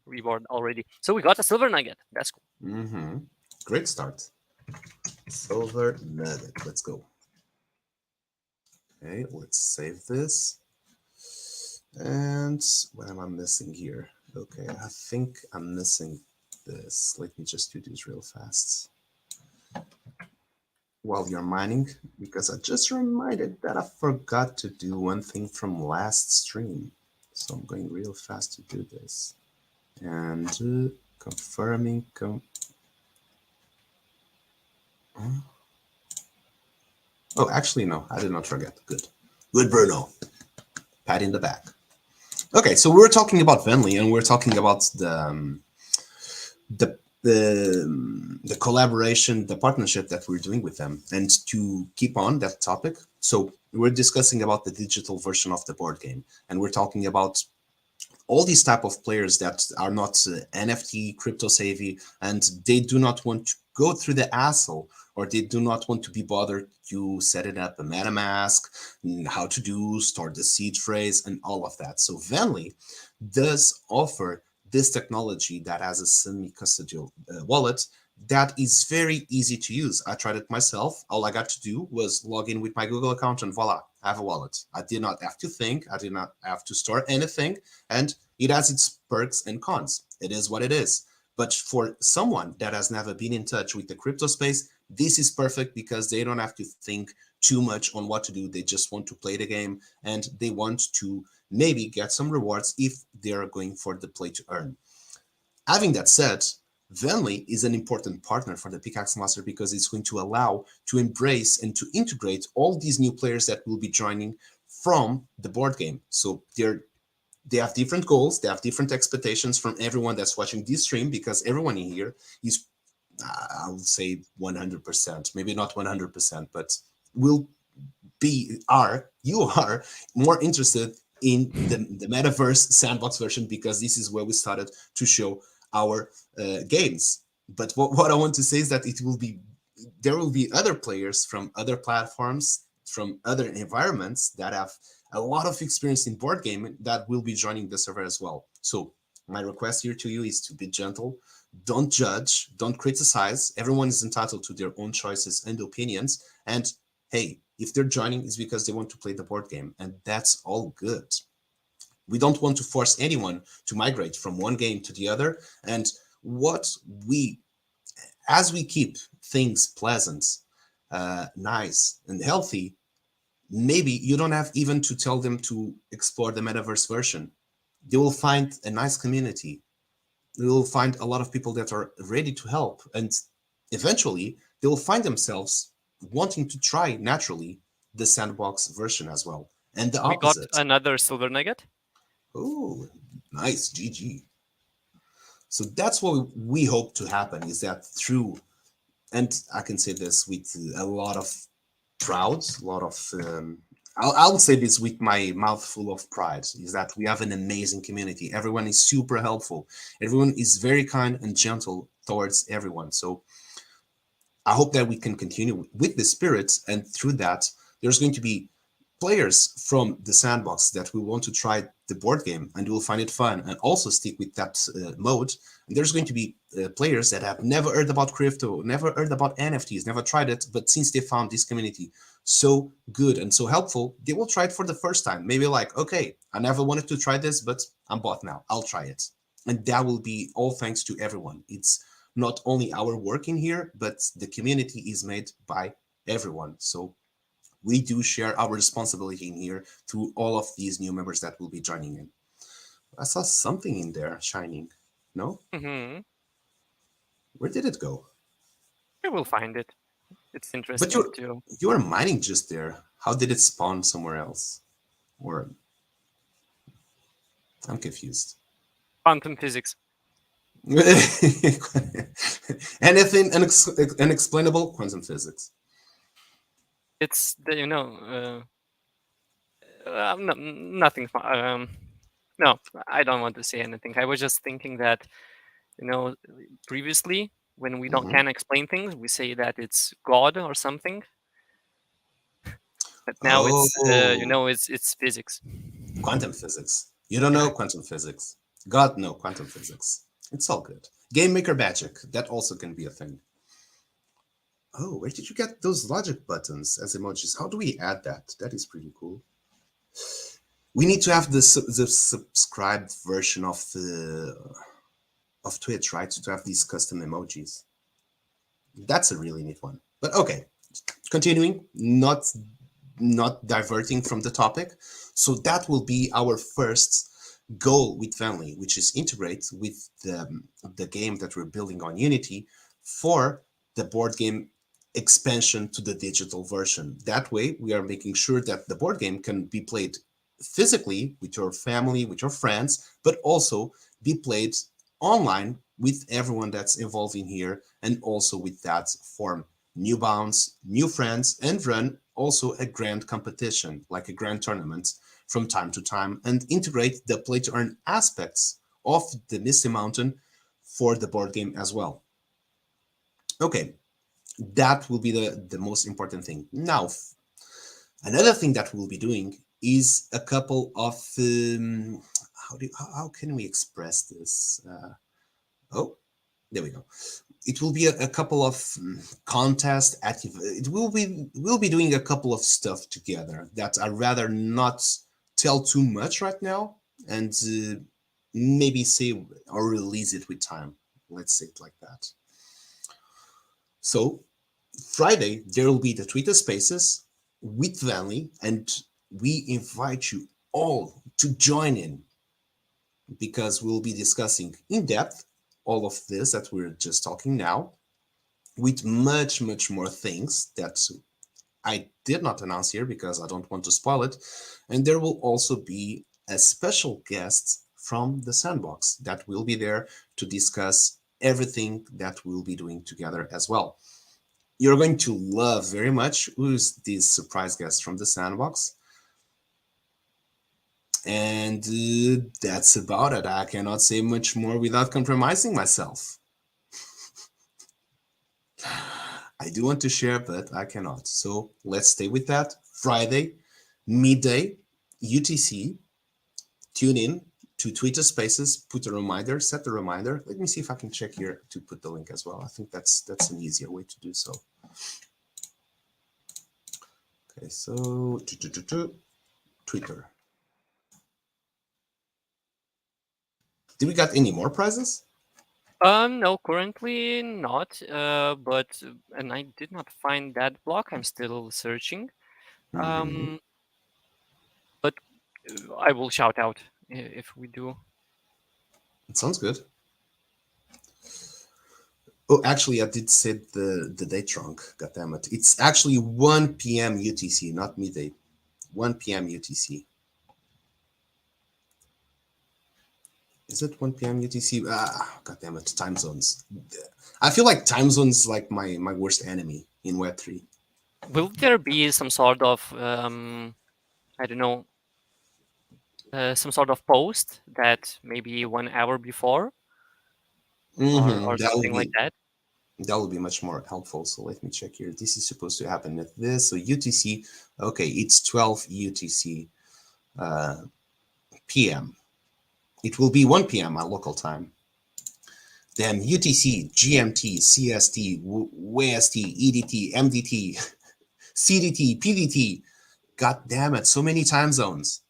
reward already. So we got a silver nugget. That's cool. Mm-hmm. Great start. Silver nugget. Let's go. Okay, let's save this. And what am I missing here? Okay, I think I'm missing this. Let me just do this real fast. while you're mining, because I just reminded that I forgot to do one thing from last stream. So I'm going real fast to do this. And confirming. Oh, actually, no, I did not forget. Good. Good, Bruno. Pat in the back. Okay, so we're talking about Venly, and we're talking about the collaboration, the partnership that we're doing with them. And to keep on that topic, so we're discussing about the digital version of the board game, and we're talking about all these type of players that are not NFT crypto savvy, and they do not want to go through the hassle, or they do not want to be bothered to set it up a MetaMask, how to do, start the seed phrase, and all of that. So Venly does offer this technology that has a semi-custodial wallet that is very easy to use. I tried it myself. All I got to do was log in with my Google account and voila, I have a wallet. I did not have to think. I did not have to store anything. And it has its perks and cons. It is what it is. But for someone that has never been in touch with the crypto space, this is perfect because they don't have to think too much on what to do. They just want to play the game and they want to maybe get some rewards if they're going for the play to earn. Having that said, Venly is an important partner for the Pickaxe Master because it's going to allow to embrace and to integrate all these new players that will be joining from the board game. So they have different goals, they have different expectations from everyone that's watching this stream, because everyone in here is, I would say 100%, maybe not 100%, but will you are more interested in the metaverse sandbox version, because this is where we started to show our games. But what I want to say is that there will be other players from other platforms, from other environments that have a lot of experience in board gaming that will be joining the server as well. So my request here to you is to be gentle. Don't judge, don't criticize. Everyone is entitled to their own choices and opinions. And hey, if they're joining, it's because they want to play the board game, and that's all good. We don't want to force anyone to migrate from one game to the other. And as we keep things pleasant, nice, and healthy, maybe you don't have even to tell them to explore the metaverse version. They will find a nice community. They will find a lot of people that are ready to help. And eventually, they will find themselves wanting to try naturally the sandbox version as well. And the We got opposite. another silver nugget. Oh, nice. GG. So that's what we hope to happen, is that through, and I can say this with a lot of proud, a lot of, I'll say this with my mouth full of pride, is that we have an amazing community. Everyone is super helpful. Everyone is very kind and gentle towards everyone. So I hope that we can continue with the spirit, and through that, there's going to be players from the sandbox that will want to try the board game and will find it fun and also stick with that mode. And there's going to be players that have never heard about crypto, never heard about NFTs, never tried it, but since they found this community so good and so helpful, they will try it for the first time. Maybe like, okay, I never wanted to try this, but I'm bought now. I'll try it. And that will be all thanks to everyone. It's not only our work in here, but the community is made by everyone. So we do share our responsibility in here through all of these new members that will be joining in. I saw something in there shining. No? Mm-hmm. Where did it go? We will find it. It's But interesting too. you were mining just there. How did it spawn somewhere else? Or I'm confused. Quantum physics. Anything unexplainable? Quantum physics. It's the nothing. No, I don't want to say anything. I was just thinking that previously when we don't Mhm. can explain things, we say that it's God or something. But now Oh, it's physics. quantum physics. You don't know quantum physics. God, no quantum physics. It's all good. Game maker magic. That also can be a thing. Oh, where did you get those logic buttons as emojis? How do we add that? That is pretty cool. We need to have the subscribed version of Twitch, right? To have these custom emojis. That's a really neat one. But okay, continuing, not diverting from the topic. So that will be our first goal with family, which is integrate with the game that we're building on Unity for the board game expansion to the digital version. That way, we are making sure that the board game can be played physically with your family, with your friends, but also be played online with everyone that's involved in here, and also with that form new bounds, new friends, and run also a grand competition, like a grand tournament from time to time, and integrate the play to earn aspects of the Misty Mountain for the board game as well. Okay, that will be the most important thing. Now, another thing that we'll be doing is a couple of how can we express this? Oh, there we go. It will be a couple of contest active. We'll be doing a couple of stuff together that I rather not tell too much right now, and maybe say or release it with time. Let's say it like that. So Friday there will be the Twitter Spaces with Vanley, and we invite you all to join in because we'll be discussing in depth all of this that we're just talking now, with much more things that I did not announce here because I don't want to spoil it. And there will also be a special guest from the Sandbox that will be there to discuss everything that we'll be doing together as well. You're going to love very much who's this surprise guest from the Sandbox. And that's about it. I cannot say much more without compromising myself. I do want to share, but I cannot. So let's stay with that. Friday, midday, UTC. Tune in to Twitter Spaces. Put a reminder. Set a reminder. Let me see if I can check here to put the link as well. I think that's an easier way to do so. Okay, so Twitter. Did we got any more prizes? No, currently not. But and I did not find that block. I'm still searching. Mm-hmm. But I will shout out if we do. It sounds good. Oh, actually, I did set the date wrong. God damn it! It's actually 1 p.m. UTC, not midday. 1 p.m. UTC. Is it 1 p.m. UTC? God damn it! Time zones. I feel like time zones like my worst enemy in Web3. Will there be some sort of I don't know, some sort of post that maybe 1 hour before or That will something like be that? much more helpful. So let me check here. This is supposed to happen at this. So UTC. Okay, it's 12 UTC p.m. It will be 1 p.m. my local time. Then UTC, GMT, CST, WST, EDT, MDT, CDT, PDT. God damn it, so many time zones.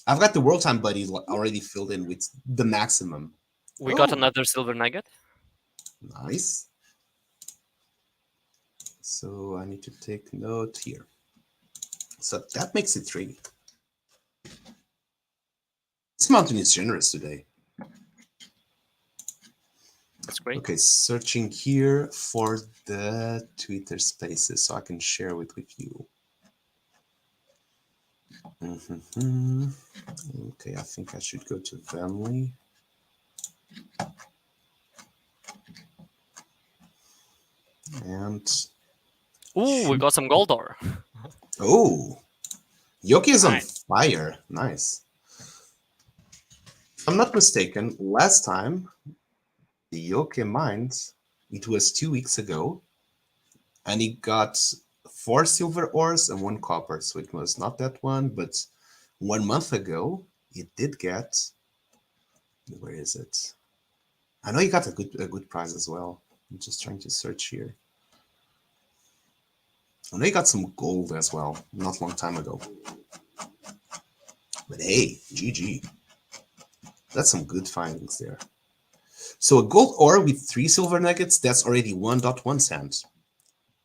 I've got the world time buddy already filled in with the maximum. We got another silver nugget. Nice. So I need to take note here. So that makes it 3. This mountain is generous today. That's great. Okay, searching here for the Twitter Spaces so I can share it with you. Okay, I think I should go to family. And ooh, we got some gold ore. Oh, Yoki is on Nice. fire. Nice. If I'm not mistaken, last time the Yoki mined, it was 2 weeks ago, and he got 4 silver ores and 1 copper. So it was not that one, but 1 month ago, it did get. Where is it? I know he got a good prize as well. I'm just trying to search here. I know he got some gold as well, not a long time ago. But hey, GG. That's some good findings there. So a gold ore with 3 silver nuggets, that's already 1.1 cents.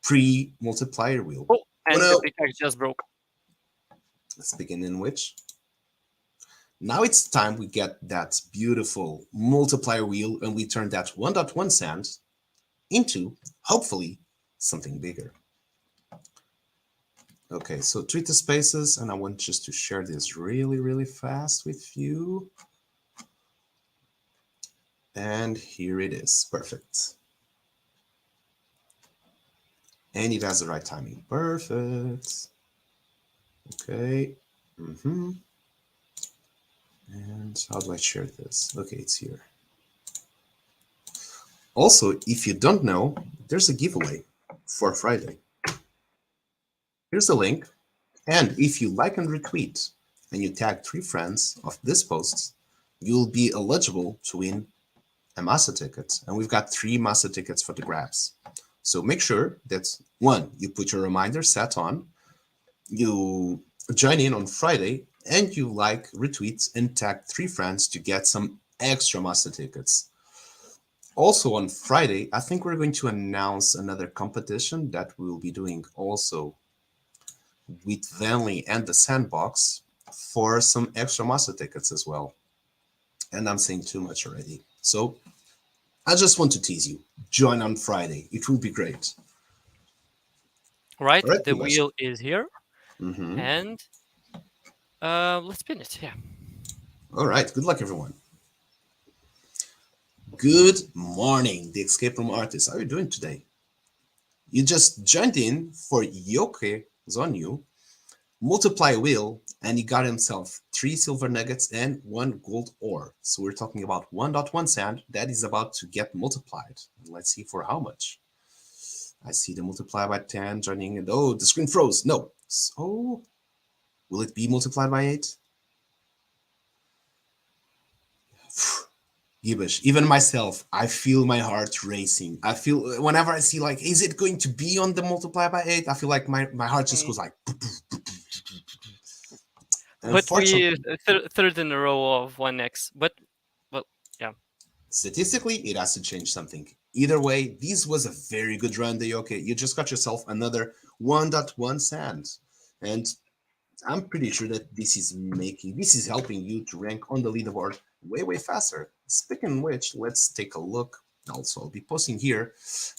pre-multiplier wheel. Oh, Oh and the no! pickaxe just broke. Let's begin in which. Now it's time we get that beautiful multiplier wheel and we turn that 1.1 sand into, hopefully, something bigger. Okay, so treat the spaces, and I want just to share this really, really fast with you. And here it is, perfect. And it has the right timing, perfect. Okay, and how do I share this? Okay, it's here. Also, if you don't know, there's a giveaway for Friday. Here's the link. And if you like and retweet and you tag 3 friends of this post, you'll be eligible to win a master ticket. And we've got 3 master tickets for the grabs. So make sure that 1, you put your reminder set on, you join in on Friday, and you like, retweet, and tag 3 friends to get some extra master tickets. Also on Friday, I think we're going to announce another competition that we'll be doing also with Vanley and the Sandbox for some extra master tickets as well. And I'm saying too much already. So I just want to tease you. Join on Friday. It will be great. Right, All right, the wheel is here, Mm-hmm. and let's spin it. Yeah. All right. Good luck, everyone. Good morning, the escape room artist. How are you doing today? You just joined in for Yoke Zonyu multiply wheel, and he got himself 3 silver nuggets and 1 gold ore. So we're talking about 1.1 sand that is about to get multiplied. Let's see for how much. I see the multiply by 10 joining, and oh, the screen froze. No. So will it be multiplied by 8? Gibish. Even myself, I feel my heart racing. I feel whenever I see like, is it going to be on the multiply by 8? I feel like my heart just goes like. But we third in a row of 1x. But well, yeah. Statistically, it has to change something. Either way, this was a very good run, Yoke. You just got yourself another 1.1 sand. And I'm pretty sure that this is helping you to rank on the leaderboard way, way faster. Speaking of which, let's take a look. Also, I'll be posting here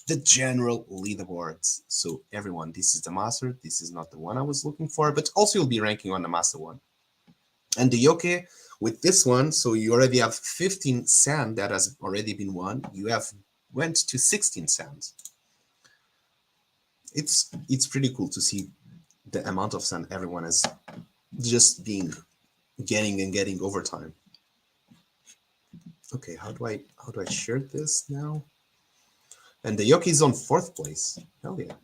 the general leaderboards. So everyone, this is the master. This is not the one I was looking for, but also you'll be ranking on the master one. And the Yoke, with this one, so you already have 15 sand that has already been won. You have went to 16 sand. It's pretty cool to see the amount of sand everyone is just getting over time. Okay, how do I share this now? And the Yoke is on 4th place. Hell yeah.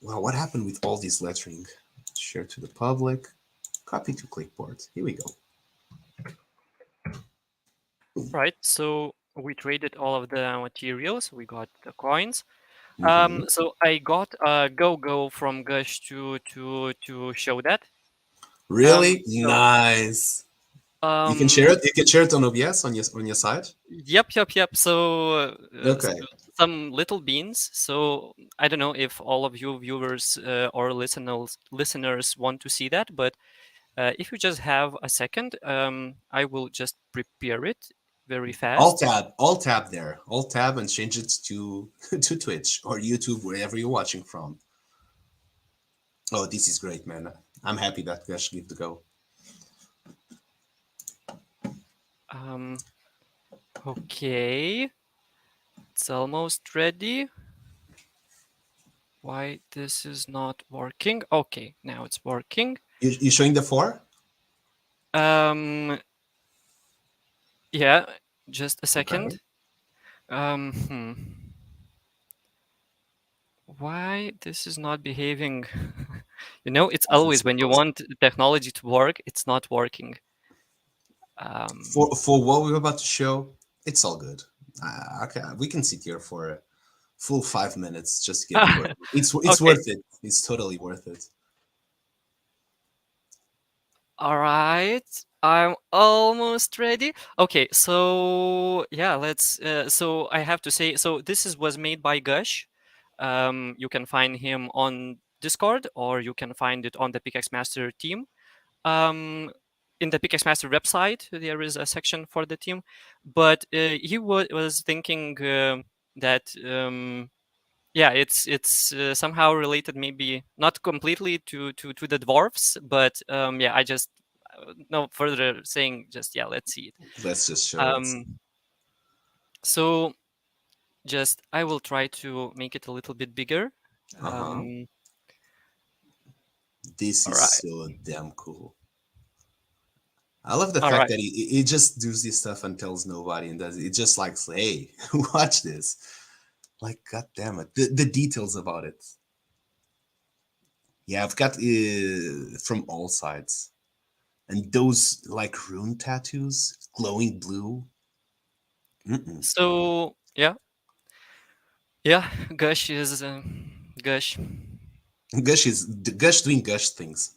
Wow, what happened with all this lettering? Share to the public. Copy to clipboard. Here we go. Right. So we traded all of the materials. We got the coins. So I got a go from Gush to show that. Really So, nice. You can share it. You can share it on OBS on your side. Yep. So Okay. some little beans. So I don't know if all of you viewers or listeners want to see that, but if you just have a second, I will just prepare it very fast. Alt tab there. Alt tab and change it to to Twitch or YouTube, wherever you're watching from. Oh, this is great, man. I'm happy that Gush gave the go. Okay. It's almost ready. Why this is not working? Okay, now it's working. You showing the 4? Yeah, just a second. Okay. Why this is not behaving? It's always when you want technology to work, it's not working. For what we're about to show, it's all good. Okay, we can sit here for a full 5 minutes just to get it working. It's Okay. worth it. It's totally worth it. All right, I'm almost ready. Okay, so yeah, let's. So I have to say, so this was made by Gush. You can find him on Discord, or you can find it on the Pickaxe Master team. In the Pickaxe Master website, there is a section for the team, but he was thinking that yeah, it's somehow related, maybe not completely to the dwarfs, but yeah, I just no further saying. Just yeah, let's see it. Let's just show it. So just I will try to make it a little bit bigger. This All is right. so damn cool. I love the All fact right. that he just does this stuff and tells nobody, and does it just like, hey, watch this. Like, god damn it, the details about it. Yeah, I've got from all sides, and those like rune tattoos, glowing blue. So yeah, yeah, Gush is Gush. Gush doing Gush things.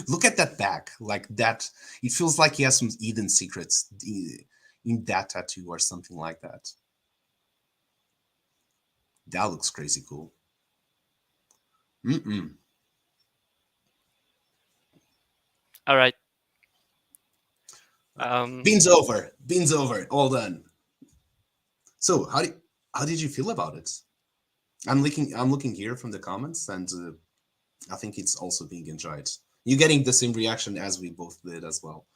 Look at that back, like that. It feels like he has some Eden secrets in that tattoo or something like that. That looks crazy cool. All right. Beans over. Beans over. All done. So how did you feel about it? I'm looking here from the comments, and I think it's also being enjoyed. You're getting the same reaction as we both did as well.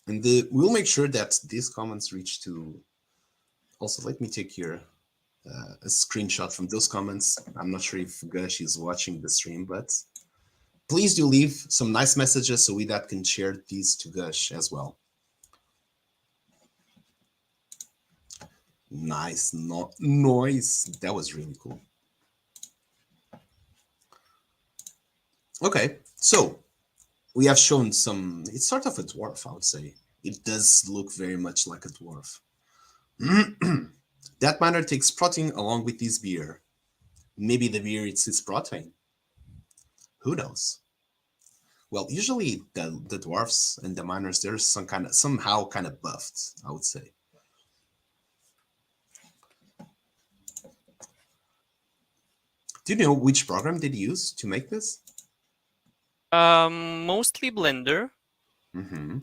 And we'll make sure that these comments reach to. Also, let me take here a screenshot from those comments. I'm not sure if Gush is watching the stream, but please do leave some nice messages so we that can share these to Gush as well. Nice noise. That was really cool. Okay, so we have shown some. It's sort of a dwarf, I would say. It does look very much like a dwarf. That miner takes protein along with his beer. Maybe the beer it's his protein. Who knows? Well, usually the dwarfs and the miners, they're somehow kind of buffed, I would say. Do you know which program did he use to make this? Mostly Blender. Mm-hmm.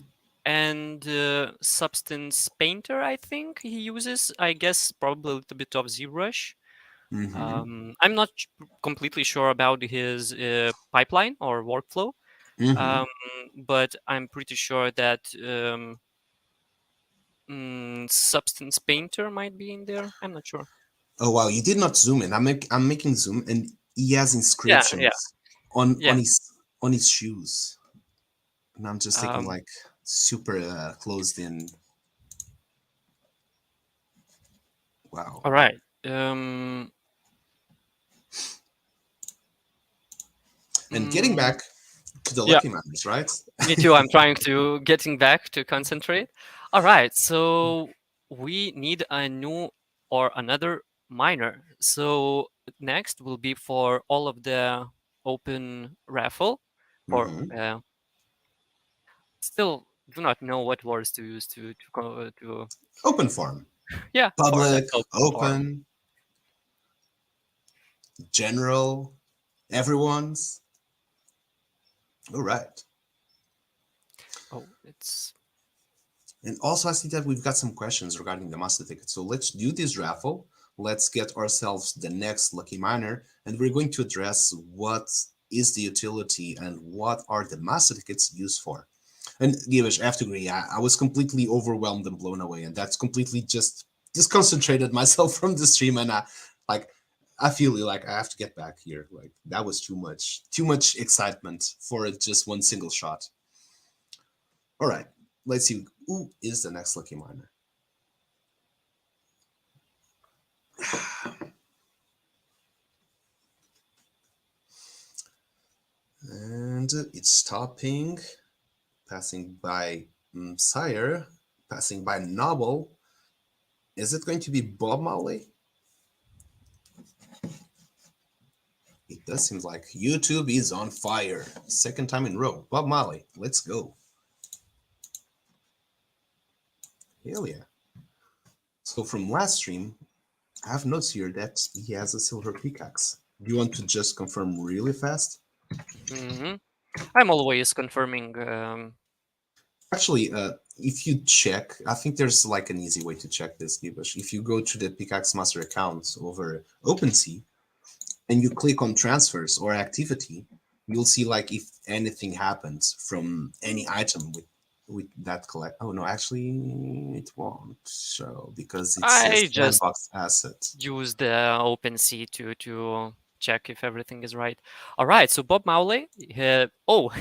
And Substance Painter, I think he uses. I guess probably a little bit of ZBrush. I'm not completely sure about his pipeline or workflow, but I'm pretty sure that Substance Painter might be in there. I'm not sure. Oh wow, you did not zoom in. I'm making zoom, and he has Yeah, yeah, inscriptions on yeah. on his shoes. And I'm just taking Um, like super closed in. Wow. all right. And getting back to the Yeah, lucky miners, right? me too. I'm trying to getting back to concentrate. All right, so we need a new or another miner. So next will be for all of the open raffle, or still do not know what words to use to Open form. yeah, for that Public, open form. open, general, everyone's. All right. Oh, it's And also, I see that we've got some questions regarding the master ticket. So let's do this raffle. Let's get ourselves the next lucky miner, and we're going to address what is the utility and what are the master tickets used for. And Givish, I have to agree, I was completely overwhelmed and blown away, and that's completely just disconcentrated myself from the stream, and I feel like I have to get back here. Like that was too much excitement for just one single shot. All right, let's see who is the next lucky miner. And it's stopping, passing by Sire, passing by Noble. Is it going to be Bob Marley? It does seem like YouTube is on fire. Second time in a row. Bob Marley, let's go. Hell yeah. So from last stream, I have notes here that he has a silver pickaxe. Do you want to just confirm really fast? Hmm. I'm always confirming. Actually, if you check, I think there's like an easy way to check this, Gibush. If you go to the Pickaxe Master account over OpenSea and you click on transfers or activity, you'll see like if anything happens from any item with that collect. Oh no, actually it won't show because it's a I just sandbox asset. use the OpenSea to check if everything is right. All right, so Bob Mowley. Oh,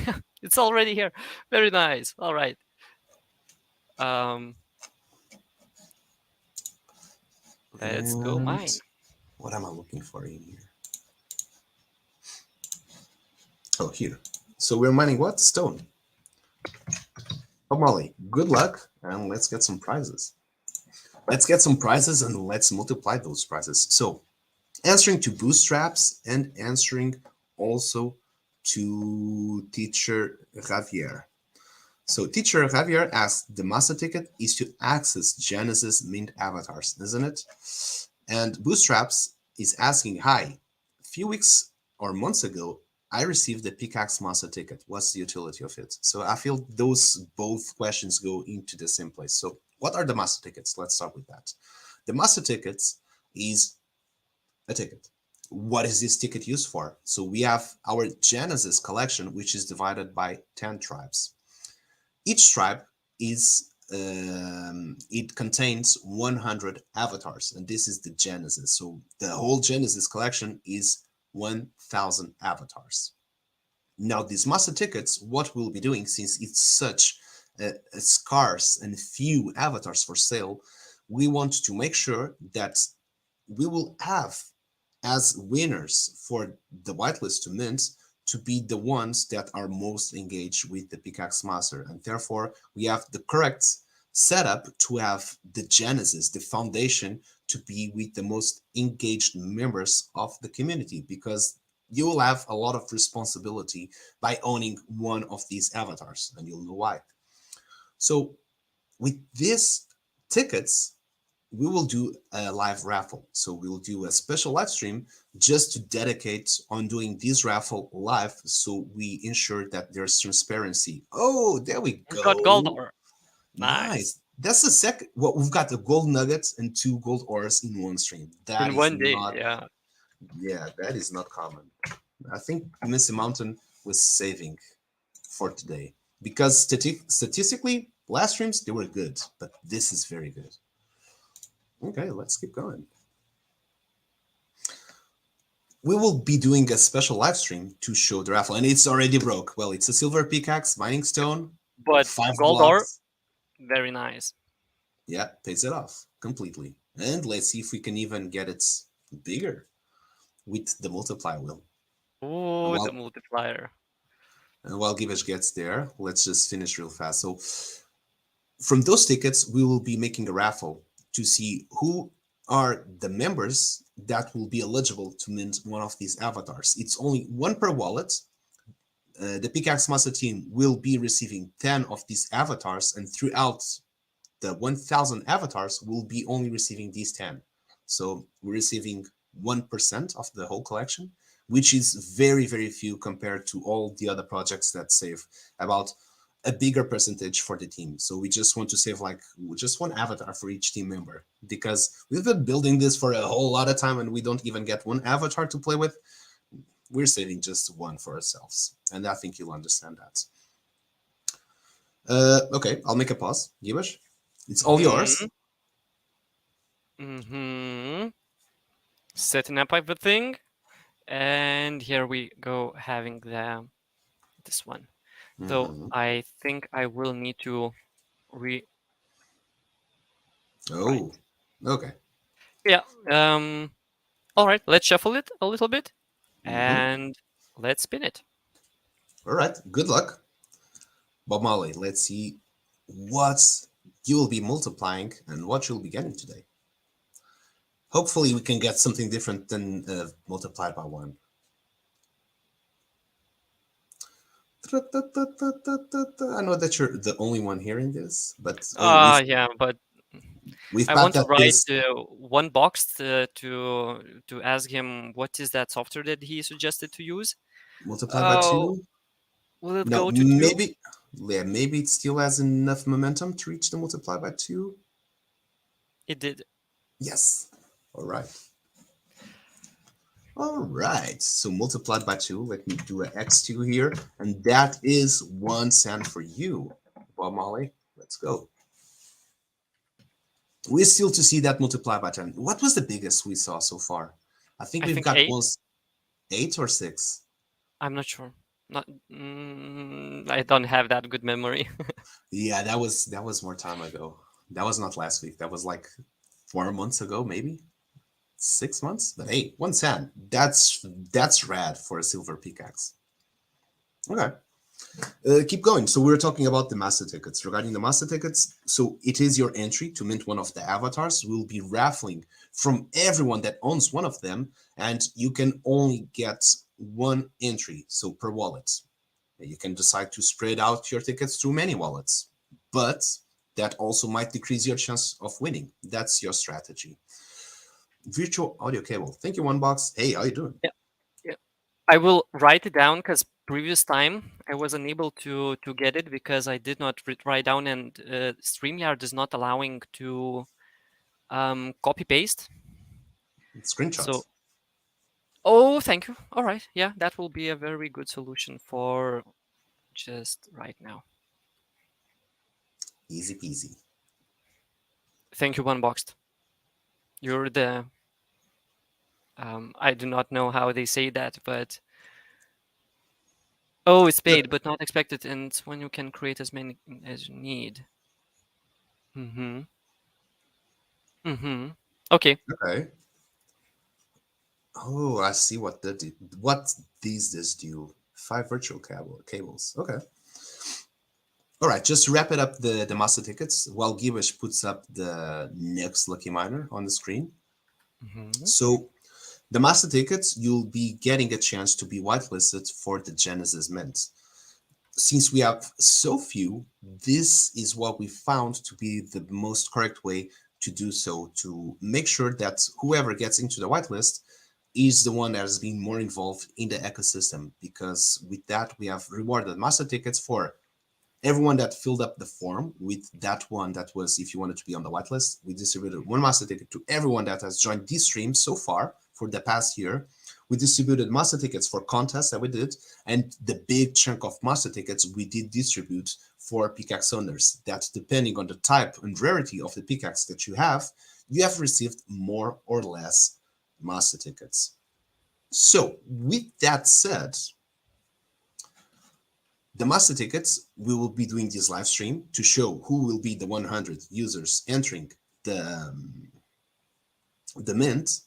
it's already here. Very nice. All right. Um, let's go And mine. what am I looking for in here? Oh, here. So we're mining what? Stone. Oh, Molly, good luck and let's get some prizes. Let's get some prizes and let's multiply those prizes. So, answering to bootstraps and answering also to teacher Javier. So, teacher Javier asked, the master ticket is to access Genesis Mint avatars, isn't it? And bootstraps is asking, hi, a few weeks or months ago, I received the Pickaxe master ticket. What's the utility of it? So I feel those both questions go into the same place. So what are the master tickets? Let's start with that. The master tickets is a ticket. What is this ticket used for? So we have our Genesis collection, which is divided by 10 tribes. Each tribe is it contains 100 avatars, and this is the Genesis. So the whole Genesis collection is 1,000 avatars. Now, these master tickets, what we'll be doing, since it's such a scarce and few avatars for sale, we want to make sure that we will have as winners for the whitelist to mint to be the ones that are most engaged with the Pickaxe Master. And therefore, we have the correct setup to have the Genesis, the foundation, to be with the most engaged members of the community, because you will have a lot of responsibility by owning one of these avatars, and you'll know why. So with these tickets, we will do a live raffle. So we'll do a special live stream just to dedicate on doing this raffle live, so we ensure that there's transparency. Oh, there we We got gold go. ore. Nice. Nice. That's the second. Well, we've got the gold nuggets and 2 gold ores in one stream. That In is one day. not, Yeah. yeah, that is not common. I think Missy Mountain was saving for today because statistically, last streams they were good, but this is very good. Okay, let's keep going. We will be doing a special live stream to show the raffle, and it's already broke. Well, it's a silver pickaxe, mining stone, But 5 blocks. Goldor, very nice. Yeah, pays it off completely. And let's see if we can even get it bigger with the multiply wheel. And Oh, the while multiplier. and while Givesh gets there, let's just finish real fast. So from those tickets, we will be making a raffle to see who are the members that will be eligible to mint one of these avatars. It's only one per wallet. The Pickaxe Master team will be receiving 10 of these avatars, and throughout the 1,000 avatars, will be only receiving these 10. So we're receiving 1% of the whole collection, which is very, very few compared to all the other projects that save about a bigger percentage for the team. So we just want to save like just one avatar for each team member, because we've been building this for a whole lot of time and we don't even get one avatar to play with. We're saving just one for ourselves, and I think you'll understand that. Okay, I'll make a pause. Gibash, it's all yours. Mm-hmm. Setting up everything. And here we go, having this one. Though Mhm. I think I will need to re right. Oh, okay. Yeah. All right. Let's shuffle it a little bit, Hmm. and let's spin it. All right. Good luck, Bob Marley. Let's see what you will be multiplying and what you'll be getting today. Hopefully, we can get something different than multiplied by one. I know that you're the only one hearing this, but oh, we've Yeah, but We've I got want to that write this one box to ask him what is that software that he suggested to use. multiplied by Oh, 2. will it No, go to 2? maybe, yeah, maybe it still has enough momentum to reach the multiply by 2. It did. Yes. All right. All right. So multiplied by 2. Let me do an x2 here. And that is 1 cent for you, Bob Molly. Let's go. We're still to see that multiply by 10. What was the biggest we saw so far? I think I we've think got 8. was 8 or 6. I'm not sure. Not. I don't have that good memory. Yeah, that was more time ago. That was not last week. That was like 4 months ago, maybe 6 months. But hey, 1 cent. That's rad for a silver pickaxe. Okay. Keep going. So we're talking about the master tickets. Regarding the master tickets, so it is your entry to mint one of the avatars. We'll be raffling from everyone that owns one of them, and you can only get one entry, so per wallet. You can decide to spread out your tickets through many wallets, but that also might decrease your chance of winning. That's your strategy. Virtual audio cable. Thank you, One Box. Hey, how you doing? Yeah, yeah. I will write it down because previous time I was unable to get it because I did not write down, and StreamYard is not allowing to copy paste. So, Screenshots. oh, thank you. All right, yeah, that will be a very good solution for just right now. Easy peasy. Thank you, Unboxed. You're the I do not know how they say that, but oh, it's paid but not expected, and it's when you can create as many as you need. Mm-hmm. Mm-hmm. Okay. Okay. Oh, I see what that do. What these does do. 5 virtual cables. Okay. All right. Just to wrap it up, the master tickets, while Gibish puts up the next lucky miner on the screen. Mm-hmm. So the master tickets, you'll be getting a chance to be whitelisted for the Genesis Mint. Since we have so few, this is what we found to be the most correct way to do so, to make sure that whoever gets into the whitelist is the one that has been more involved in the ecosystem. Because with that, we have rewarded master tickets for everyone that filled up the form with that one that was, if you wanted to be on the whitelist. We distributed one master ticket to everyone that has joined this stream so far for the past year. We distributed master tickets for contests that we did, and the big chunk of master tickets we did distribute for pickaxe owners. That, depending on the type and rarity of the pickaxe that you have received more or less master tickets. So, with that said, the master tickets, we will be doing this live stream to show who will be the 100 users entering the mint,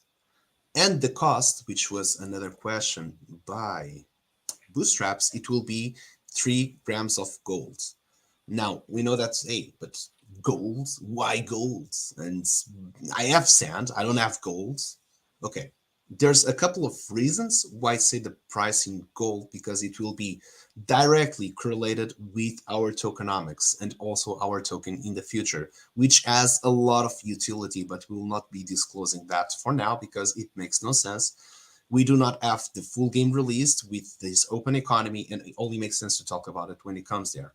and the cost, which was another question by Bootstraps, it will be 3 grams of gold. Now, we know that's, hey, but gold? Why gold? And I have sand, I don't have gold. Okay, there's a couple of reasons why I say the price in gold, because it will be directly correlated with our tokenomics and also our token in the future, which has a lot of utility, but we will not be disclosing that for now because it makes no sense. We do not have the full game released with this open economy, and it only makes sense to talk about it when it comes there.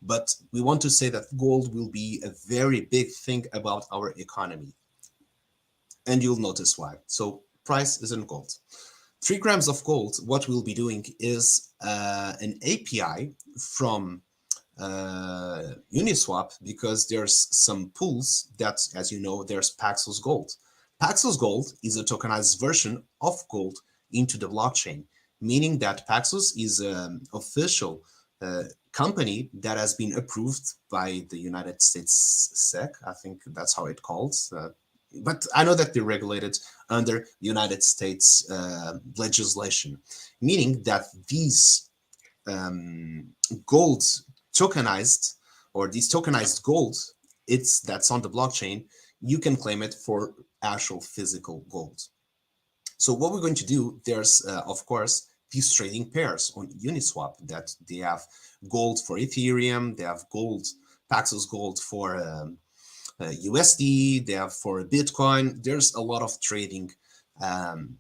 But we want to say that gold will be a very big thing about our economy, and you'll notice why. So price isn't gold. 3 grams of gold, what we'll be doing is an API from Uniswap, because there's some pools that, as you know, there's Paxos Gold. Paxos Gold is a tokenized version of gold into the blockchain, meaning that Paxos is an official company that has been approved by the United States SEC. I think that's how it calls. But I know that they're regulated under United States legislation, meaning that these gold tokenized, or these tokenized gold, that's on the blockchain, you can claim it for actual physical gold. So what we're going to do, there's of course these trading pairs on Uniswap that they have gold for Ethereum, they have gold, Paxos Gold for USD, they have for Bitcoin. There's a lot of trading um,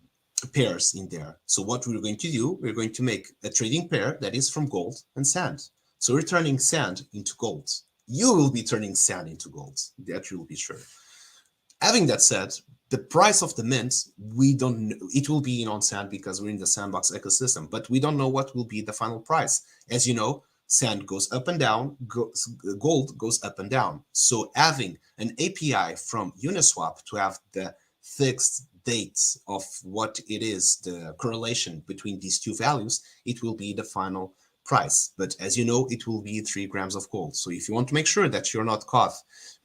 pairs in there. So what we're going to do, we're going to make a trading pair that is from gold and sand. So we're turning sand into gold. You will be turning sand into gold. That you'll be sure. Having that said, the price of the mint, we don't know. It will be in on sand because we're in the Sandbox ecosystem, but we don't know what will be the final price. As you know, sand goes up and down, gold goes up and down. So having an API from Uniswap to have the fixed dates of what it is, the correlation between these two values, it will be the final price. But as you know, it will be 3 grams of gold. So if you want to make sure that you're not caught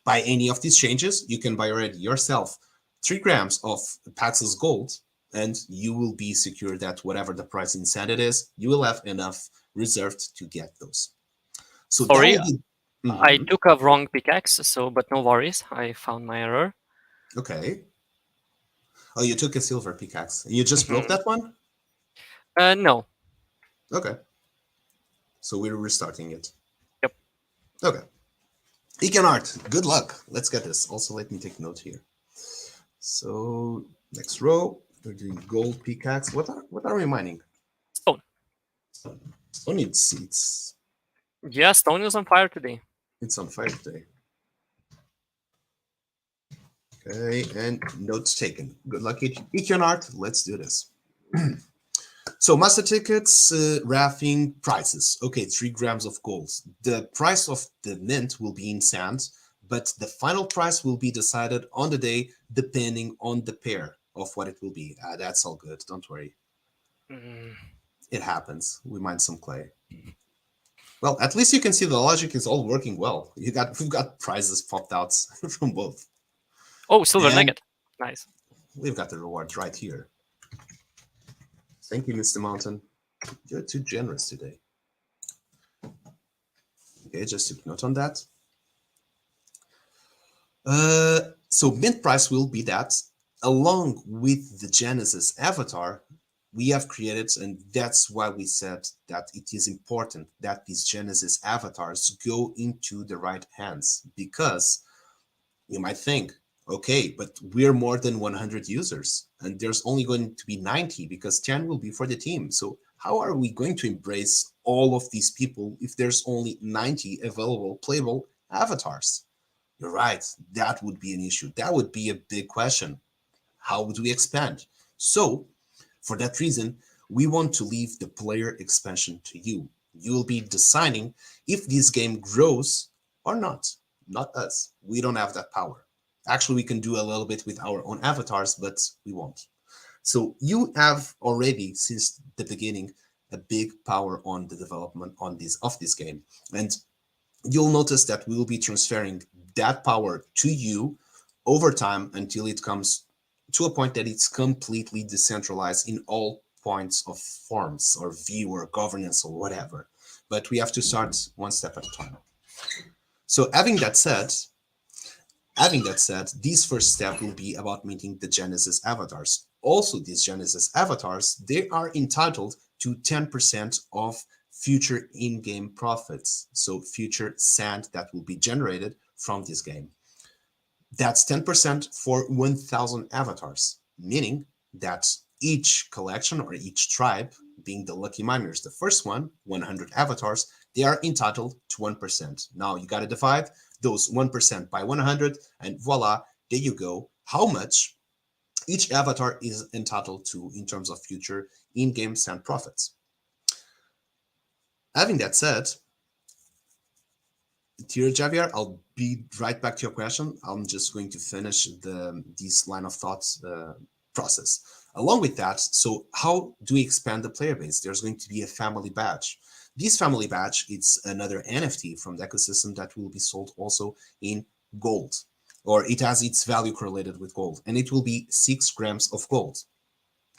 by any of these changes, you can buy already yourself 3 grams of Paxos gold, and you will be secure that whatever the price in sand it is, you will have enough reserved to get those. So Sorry, that will be I took a wrong pickaxe, so but no worries. I found my error. okay. Oh, you took a silver pickaxe. You just broke that one? No. Okay. So we're restarting it. Yep. Okay. Econart, good luck. Let's get this. Also, let me take note here. So next row, we're doing gold pickaxe. What are we mining? Stone. Stone it's Yeah, stone is on fire today. it's on fire today. Okay, and notes taken. Good luck, Econart. Let's do this. So master tickets, raffing prices. Okay, 3 grams of gold. The price of the mint will be in sand, but the final price will be decided on the day depending on the pair of what it will be. That's all good. Don't worry. It happens. We mine some clay. Well, at least you can see the logic is all working well. We've got prizes popped out from both. Oh, silver And nugget. Nice. we've got the rewards right here. Thank you, Mr. Mountain. You're too generous today. Okay, just took note on that. So mint price will be that, along with the Genesis avatar we have created, and that's why we said that it is important that these Genesis avatars go into the right hands, because you might think, okay, but we're more than 100 users, and there's only going to be 90 because 10 will be for the team. So how are we going to embrace all of these people if there's only 90 available playable avatars? You're right, that would be an issue. That would be a big question. How would we expand? So for that reason, we want to leave the player expansion to you. You will be deciding if this game grows or not us. We don't have that power. Actually, we can do a little bit with our own avatars, but we won't. So you have already, since the beginning, a big power on the development of this game. And you'll notice that we will be transferring that power to you over time until it comes to a point that it's completely decentralized in all points of forms or view or governance or whatever. But we have to start one step at a time. So having that said, this first step will be about meeting the Genesis avatars. Also, these Genesis avatars, they are entitled to 10% of future in-game profits. So future sand that will be generated from this game. That's 10% for 1,000 avatars, meaning that each collection or each tribe, being the lucky miners, the first one, 100 avatars, they are entitled to 1%. Now you got to divide those 1% by 100, and voila, there you go. How much each avatar is entitled to in terms of future in-game sand profits. Having that said, dear Javier, I'll be right back to your question. I'm just going to finish this line of thoughts process. Along with that, so how do we expand the player base? There's going to be a family badge. This family badge, it's another NFT from the ecosystem that will be sold also in gold, or it has its value correlated with gold, and it will be 6 grams of gold.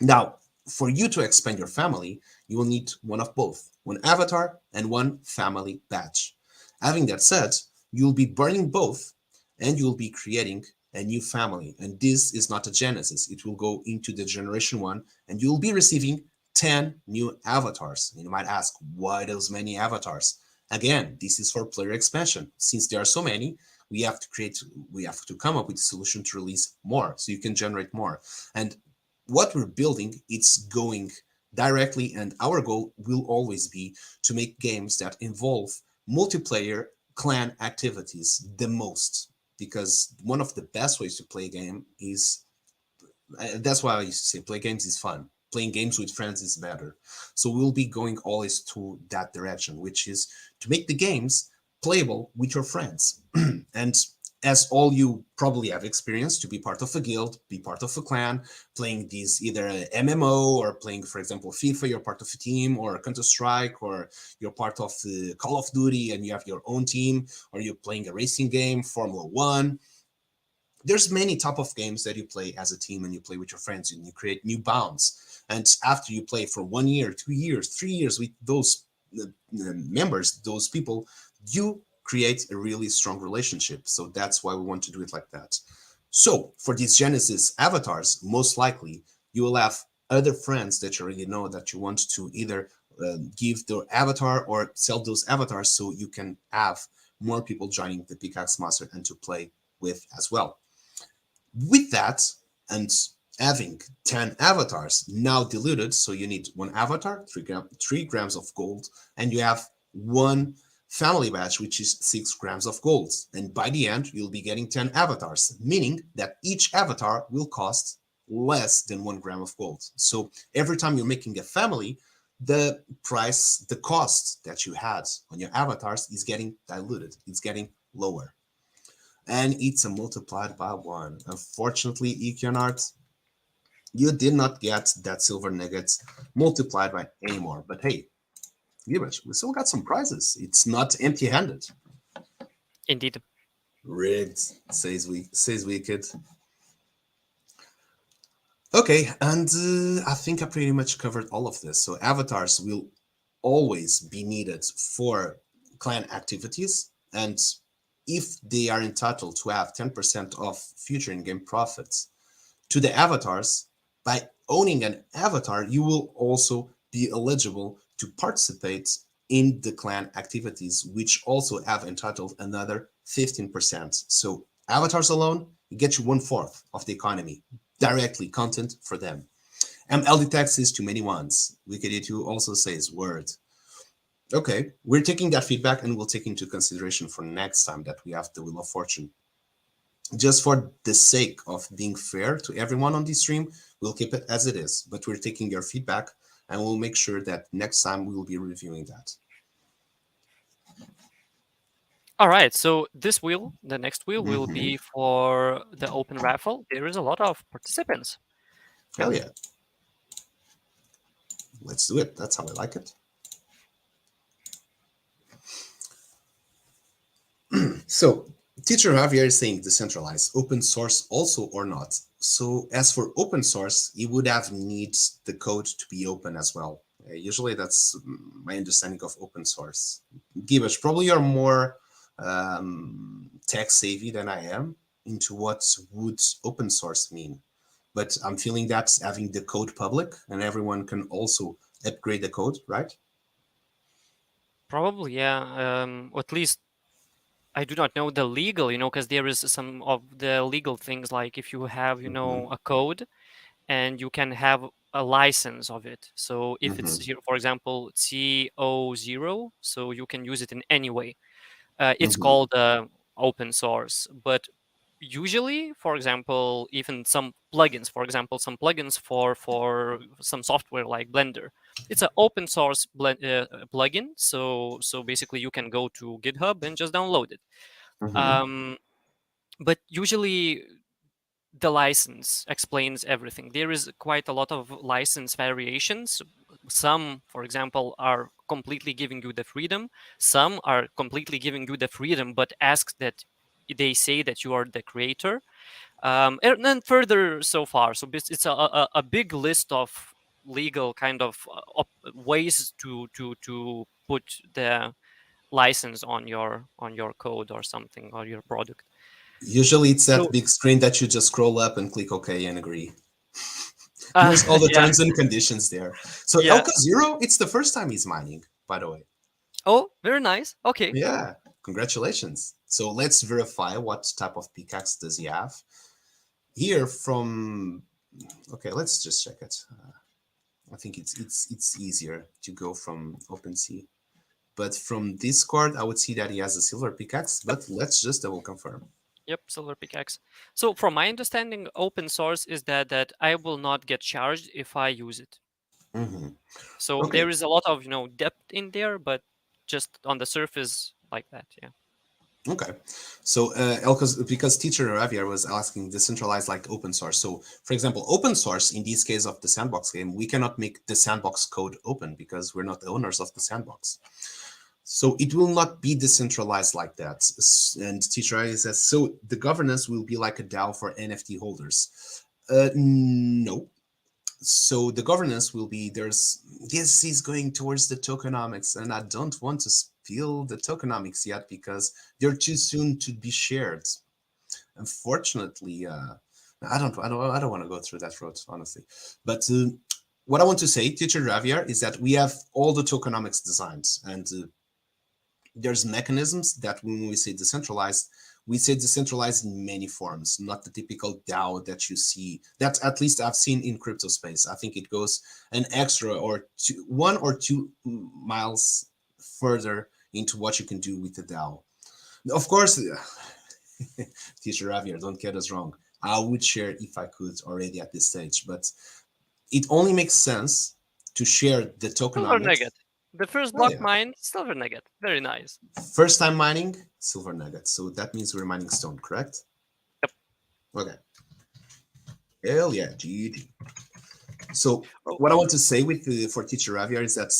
Now, for you to expand your family, you will need one of both, one avatar and one family badge. Having that said, you'll be burning both and you'll be creating a new family. And this is not a genesis. It will go into the generation 1 and you'll be receiving 10 new avatars. And you might ask, why those many avatars? Again, this is for player expansion. Since there are so many, we have to create, we have to come up with a solution to release more, so you can generate more. And what we're building, it's going directly, and our goal will always be to make games that involve multiplayer clan activities the most, because one of the best ways to play a game is, that's why I used to say play games is fun. Playing games with friends is better. So we'll be going always to that direction, which is to make the games playable with your friends. And as all you probably have experienced, to be part of a guild, be part of a clan, playing these either a MMO or playing, for example, FIFA, you're part of a team, or Counter Strike, or you're part of Call of Duty and you have your own team, or you're playing a racing game, Formula One. There's many type of games that you play as a team and you play with your friends and you create new bonds. And after you play for 1 year, 2 years, 3 years with those members, those people, you create a really strong relationship. So that's why we want to do it like that. So for these Genesis avatars, most likely you will have other friends that you already know that you want to either give their avatar or sell those avatars, so you can have more people joining the Pickaxe Master and to play with as well. With that, and having 10 avatars now diluted, so you need one avatar, 3 grams of gold, and you have one family badge, which is 6 grams of gold. And by the end, you'll be getting 10 avatars, meaning that each avatar will cost less than 1 gram of gold. So every time you're making a family, the price, the cost that you had on your avatars is getting diluted. It's getting lower. And it's a multiplied by 1. Unfortunately, Econart, you did not get that silver nuggets multiplied by anymore. But hey, Gibbage, we still got some prizes. It's not empty-handed. Indeed. Rigged, says Wicked. Okay, and I think I pretty much covered all of this. So avatars will always be needed for clan activities, and if they are entitled to have 10% of future in-game profits to the avatars, by owning an avatar, you will also be eligible to participate in the clan activities, which also have entitled another 15%. So avatars alone, you get you 1/4 of the economy, directly content for them. MLD Tech says too many ones. Wicked2 also says word. Okay, we're taking that feedback and we'll take into consideration for next time that we have the Wheel of Fortune. Just for the sake of being fair to everyone on this stream, we'll keep it as it is, but we're taking your feedback and we'll make sure that next time we will be reviewing that. All right, so this wheel, the next wheel, will be for the open raffle. There is a lot of participants. Hell yeah. Let's do it. That's how I like it. So, Teacher Javier is saying decentralized, open source also or not. So, as for open source, you would have needs the code to be open as well. Usually, that's my understanding of open source. Gibbage, probably you're more tech savvy than I am into what would open source mean. But I'm feeling that having the code public and everyone can also upgrade the code, right? Probably, yeah. Or at least I do not know the legal, because there is some of the legal things, like if you have, a code and you can have a license of it. So if it's, for example, CO0, so you can use it in any way. It's called open source. But usually, for example, even some plugins, for some software like Blender, it's an open source plugin. So basically you can go to GitHub and just download it. But usually the license explains everything. There is quite a lot of license variations. Some, for example, are completely giving you the freedom. Some are completely giving you the freedom, but ask that they say that you are the creator. And then further so far. So it's a big list of legal kind of ways to put the license on your code or something, or your product. Usually it's that big screen that you just scroll up and click OK and agree. Here's all the terms and conditions there. So Elka Zero, it's the first time he's mining, by the way. Oh, very nice. Okay. Yeah. Congratulations. So let's verify what type of pickaxe does he have. Here from, okay, let's just check it. I think it's easier to go from OpenSea. But from Discord, I would see that he has a silver pickaxe, but let's just double confirm. Yep, silver pickaxe. So from my understanding, open source is that I will not get charged if I use it. Mm-hmm. So Okay. there is a lot of depth in there, but just on the surface like that. Yeah. Okay. So, Elkos, because teacher Javier was asking decentralized like open source. So, for example, open source in this case of the Sandbox game, we cannot make the Sandbox code open because we're not the owners of the Sandbox. So it will not be decentralized like that. And teacher Javier says, so the governance will be like a DAO for NFT holders. No. So the governance will be this is going towards the tokenomics, and I don't want to spill the tokenomics yet because they're too soon to be shared. Unfortunately, I don't want to go through that road, honestly. But what I want to say, teacher Javier, is that we have all the tokenomics designs, and there's mechanisms that when we say decentralized, we say decentralized in many forms, not the typical DAO that you see, that at least I've seen in crypto space. I think it goes an extra or 1 or 2 miles further into what you can do with the DAO. Of course, teacher Javier, don't get us wrong. I would share if I could already at this stage, but it only makes sense to share the Silver tokenomics. nugget. The first Oh, block yeah. mine, silver nugget. Very nice. First time mining, silver nugget. So that means we're mining stone, correct? Yep. Okay. Hell yeah, GG. So Oh. what I want to say with for teacher Javier is that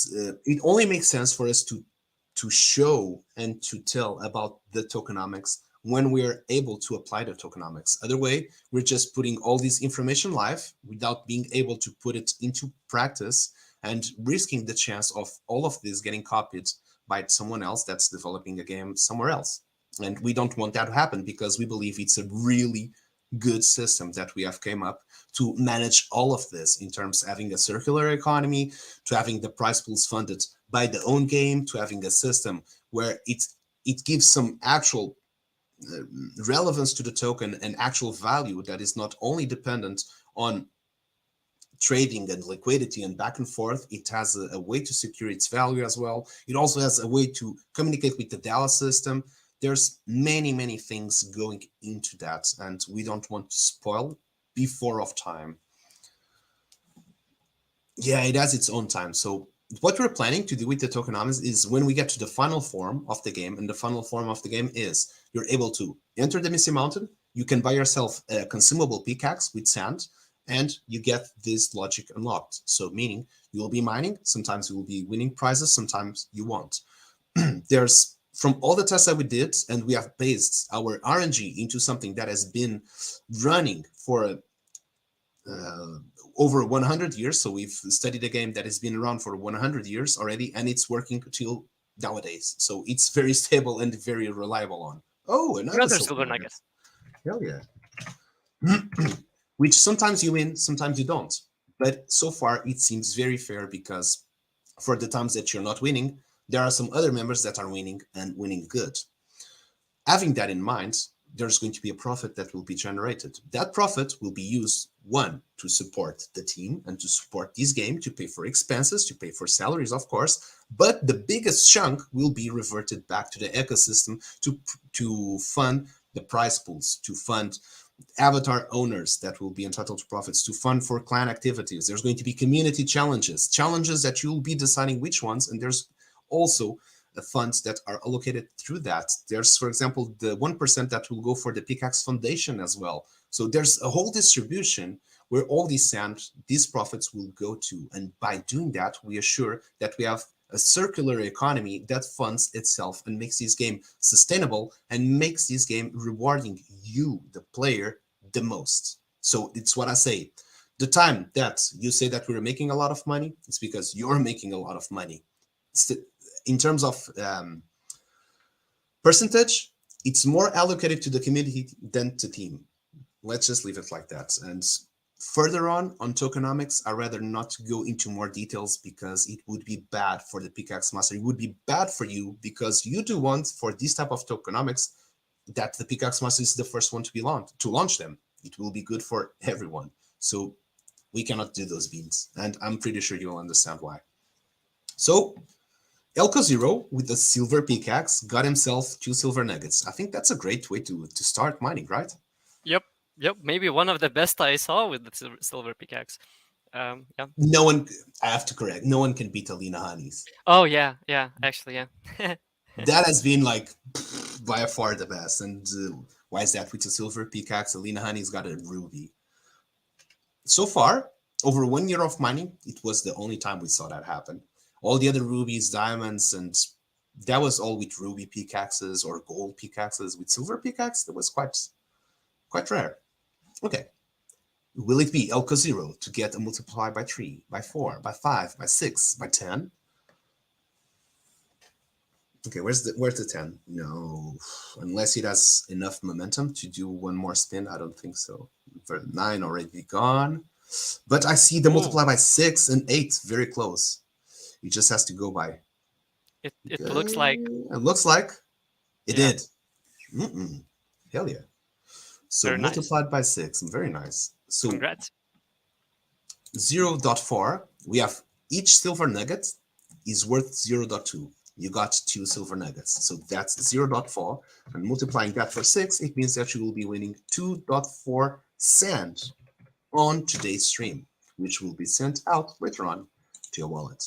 it only makes sense for us to show and to tell about the tokenomics when we're able to apply the tokenomics. Other way, we're just putting all this information live without being able to put it into practice and risking the chance of all of this getting copied by someone else that's developing a game somewhere else. And we don't want that to happen because we believe it's a really good system that we have came up to manage all of this in terms of having a circular economy, to having the prize pools funded by the own game, to having a system where it gives some actual relevance to the token and actual value that is not only dependent on trading and liquidity and back and forth. It has a way to secure its value as well. It also has a way to communicate with the DAO system. There's many things going into that, and we don't want to spoil before of time. Yeah, it has its own time. So what we're planning to do with the tokenomics is when we get to the final form of the game, and the final form of the game is you're able to enter the Misty Mountain, you can buy yourself a consumable pickaxe with sand, and you get this logic unlocked. So meaning you will be mining, sometimes you will be winning prizes, sometimes you won't. There's, from all the tests that we did, and we have based our RNG into something that has been running for over 100 years. So we've studied a game that has been around for 100 years already, and it's working till nowadays. So it's very stable and very reliable on. Oh, another silver nugget. Hell yeah. Which sometimes you win, sometimes you don't. But so far, it seems very fair because for the times that you're not winning, there are some other members that are winning and winning good. Having that in mind, there's going to be a profit that will be generated. That profit will be used, one, to support the team and to support this game, to pay for expenses, to pay for salaries, of course. But the biggest chunk will be reverted back to the ecosystem to fund the prize pools, to fund avatar owners that will be entitled to profits, to fund for clan activities. There's going to be community challenges that you'll be deciding which ones, and there's also funds that are allocated through that. There's, for example, the 1% that will go for the Pickaxe Foundation as well. So there's a whole distribution where all these profits will go to. And by doing that, we assure that we have a circular economy that funds itself and makes this game sustainable and makes this game rewarding you, the player, the most. So it's what I say. The time that you say that we're making a lot of money, it's because you're making a lot of money. In terms of percentage, it's more allocated to the community than to team. Let's just leave it like that. And Further on tokenomics, I'd rather not go into more details because it would be bad for the Pickaxe Master. It would be bad for you because you do want for this type of tokenomics that the Pickaxe Master is the first one to be launched to launch them. It will be good for everyone. So we cannot do those beans, and I'm pretty sure you'll understand why. So Elko Zero with the silver pickaxe got himself 2 silver nuggets. I think that's a great way to start mining, right? Yep, yep. Maybe one of the best I saw with the silver pickaxe. Yeah. No one, I have to correct, no one can beat Alina Honey's. Oh yeah, yeah. Actually, yeah. That has been like by far the best. And why is that? With a silver pickaxe, Alina Honey's got a ruby. So far, over 1 year of mining, it was the only time we saw that happen. All the other rubies, diamonds, and that was all with ruby pickaxes or gold pickaxes. With silver pickaxe, that was quite rare. Okay. Will it be Elko Zero to get a multiply by 3, by 4, by 5, by 6, by 10? Okay, where's the 10? No, unless it has enough momentum to do one more spin. I don't think so. 9 already gone. But I see the multiply by 6 and 8 very close. It just has to go by. It looks like It looks like it yeah. did. Hell yeah. So Very nice. multiplied by 6. Very nice. So Congrats. 0.4, we have each silver nugget is worth 0.2. You got 2 silver nuggets. So that's 0.4. And multiplying that for 6, it means that you will be winning 2.4 sand on today's stream, which will be sent out later on to your wallet.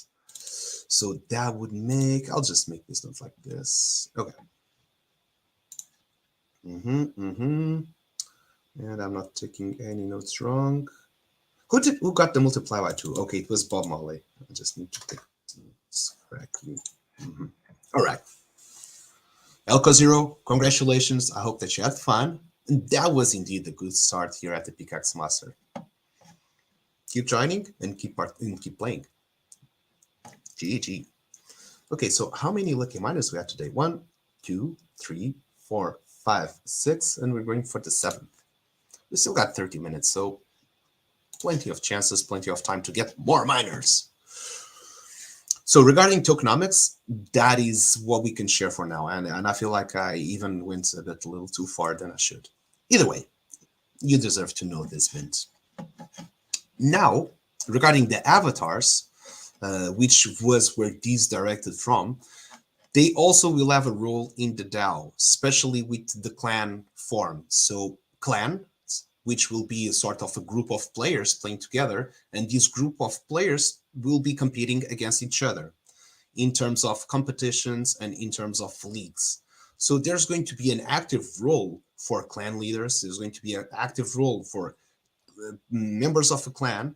So that would make, I'll just make this note like this. Okay. And I'm not taking any notes wrong. Who got the multiply by 2? Okay, it was Bob Marley. I just need to take notes correctly. All right. Elko Zero, congratulations. I hope that you had fun. And that was indeed a good start here at the Pickaxe Master. Keep joining and keep playing. GG. Okay, so how many lucky miners we have today? 1, 2, 3, 4, 5, 6, and we're going for the 7th. We still got 30 minutes, so plenty of chances, plenty of time to get more miners. So regarding tokenomics, that is what we can share for now. And I feel like I even went a little too far than I should. Either way, you deserve to know this, Mint. Now, regarding the avatars, which was where these directed from, they also will have a role in the DAO, especially with the clan form. So clan, which will be a sort of a group of players playing together, and this group of players will be competing against each other in terms of competitions and in terms of leagues. So there's going to be an active role for clan leaders. There's going to be an active role for members of a clan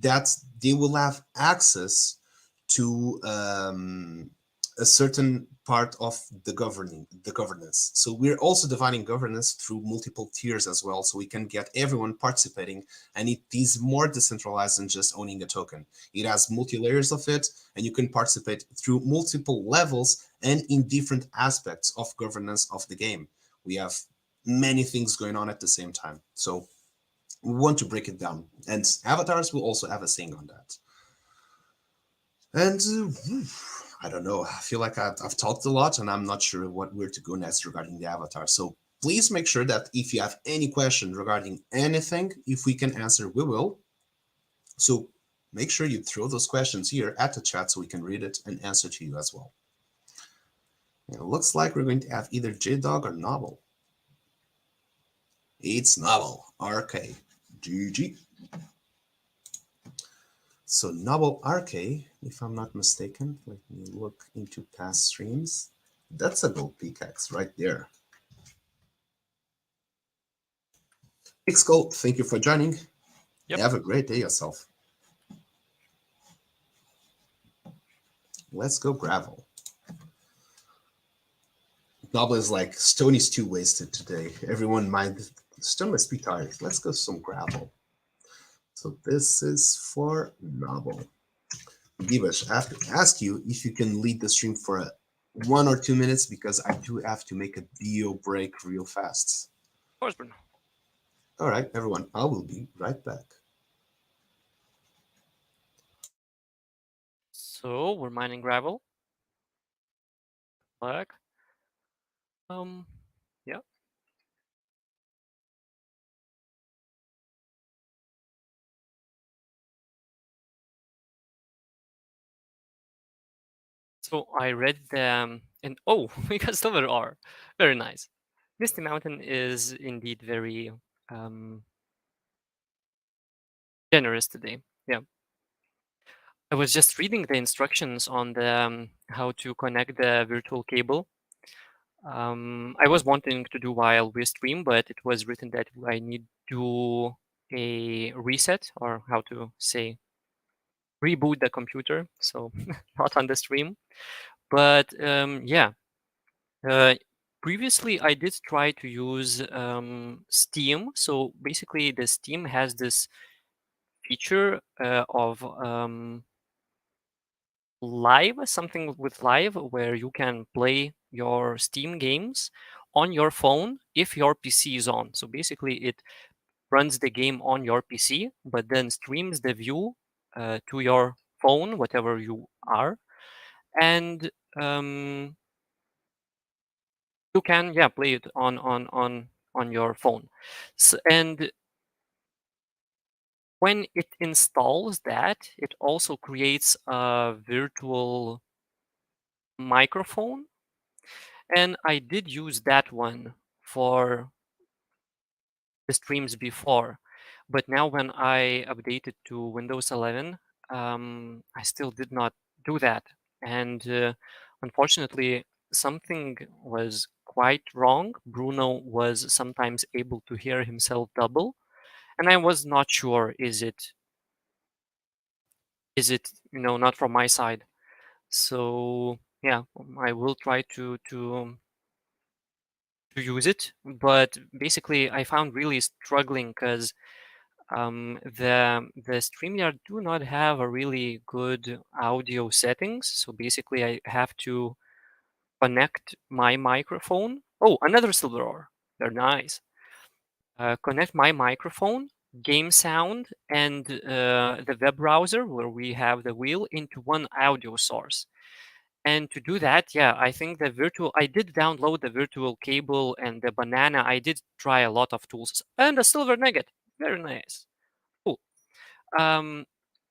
that they will have access to a certain part of the governance. So we're also dividing governance through multiple tiers as well, so we can get everyone participating, and it is more decentralized than just owning a token. It has multi-layers of it, and you can participate through multiple levels and in different aspects of governance of the game. We have many things going on at the same time, so we want to break it down, and avatars will also have a saying on that. And I don't know, I feel like I've talked a lot and I'm not sure where to go next regarding the avatar. So please make sure that if you have any question regarding anything, if we can answer, we will. So make sure you throw those questions here at the chat so we can read it and answer to you as well. And it looks like we're going to have either J-Dog or Novel. It's Novel. RK. GG. So Novel RK, if I'm not mistaken, let me look into past streams. That's a gold pickaxe right there. Pixco, thank you for joining. Yep. Have a great day yourself. Let's go gravel. Novel is like, Stone is too wasted today. Everyone mind, Stone must be tired. Let's go some gravel. So this is for Novel. Gibash, I have to ask you if you can lead the stream for 1 or 2 minutes, because I do have to make a bio break real fast. Of course, Bruno. All right, everyone, I will be right back. So we're mining gravel. Like, yeah. So I read them, and oh, we got silver ore. Very nice. Misty Mountain is indeed very um, generous today. Yeah. I was just reading the instructions on the how to connect the virtual cable. I was wanting to do while we stream, but it was written that I need to a reset, or how to say, reboot the computer. So not on the stream. But yeah, uh, previously I did try to use Steam. So basically, the Steam has this feature of live, something with live, where you can play your Steam games on your phone if your PC is on. So basically, it runs the game on your PC, but then streams the view to your phone, whatever you are, and you can, yeah, play it on your phone. So, and when it installs that, it also creates a virtual microphone, and I did use that one for the streams before, but now when I updated to Windows 11, I still did not do that, and unfortunately something was quite wrong. Bruno was sometimes able to hear himself double, and I was not sure, is it not from my side. So yeah, I will try to use it, but basically I found really struggling because the StreamYard do not have a really good audio settings. So basically I have to connect my microphone. Oh, another silver ore. They're nice. Connect my microphone, game sound, and the web browser where we have the wheel into one audio source. And to do that, yeah, I think I did download the virtual cable and the banana. I did try a lot of tools and a silver nugget. Very nice. Cool. Um,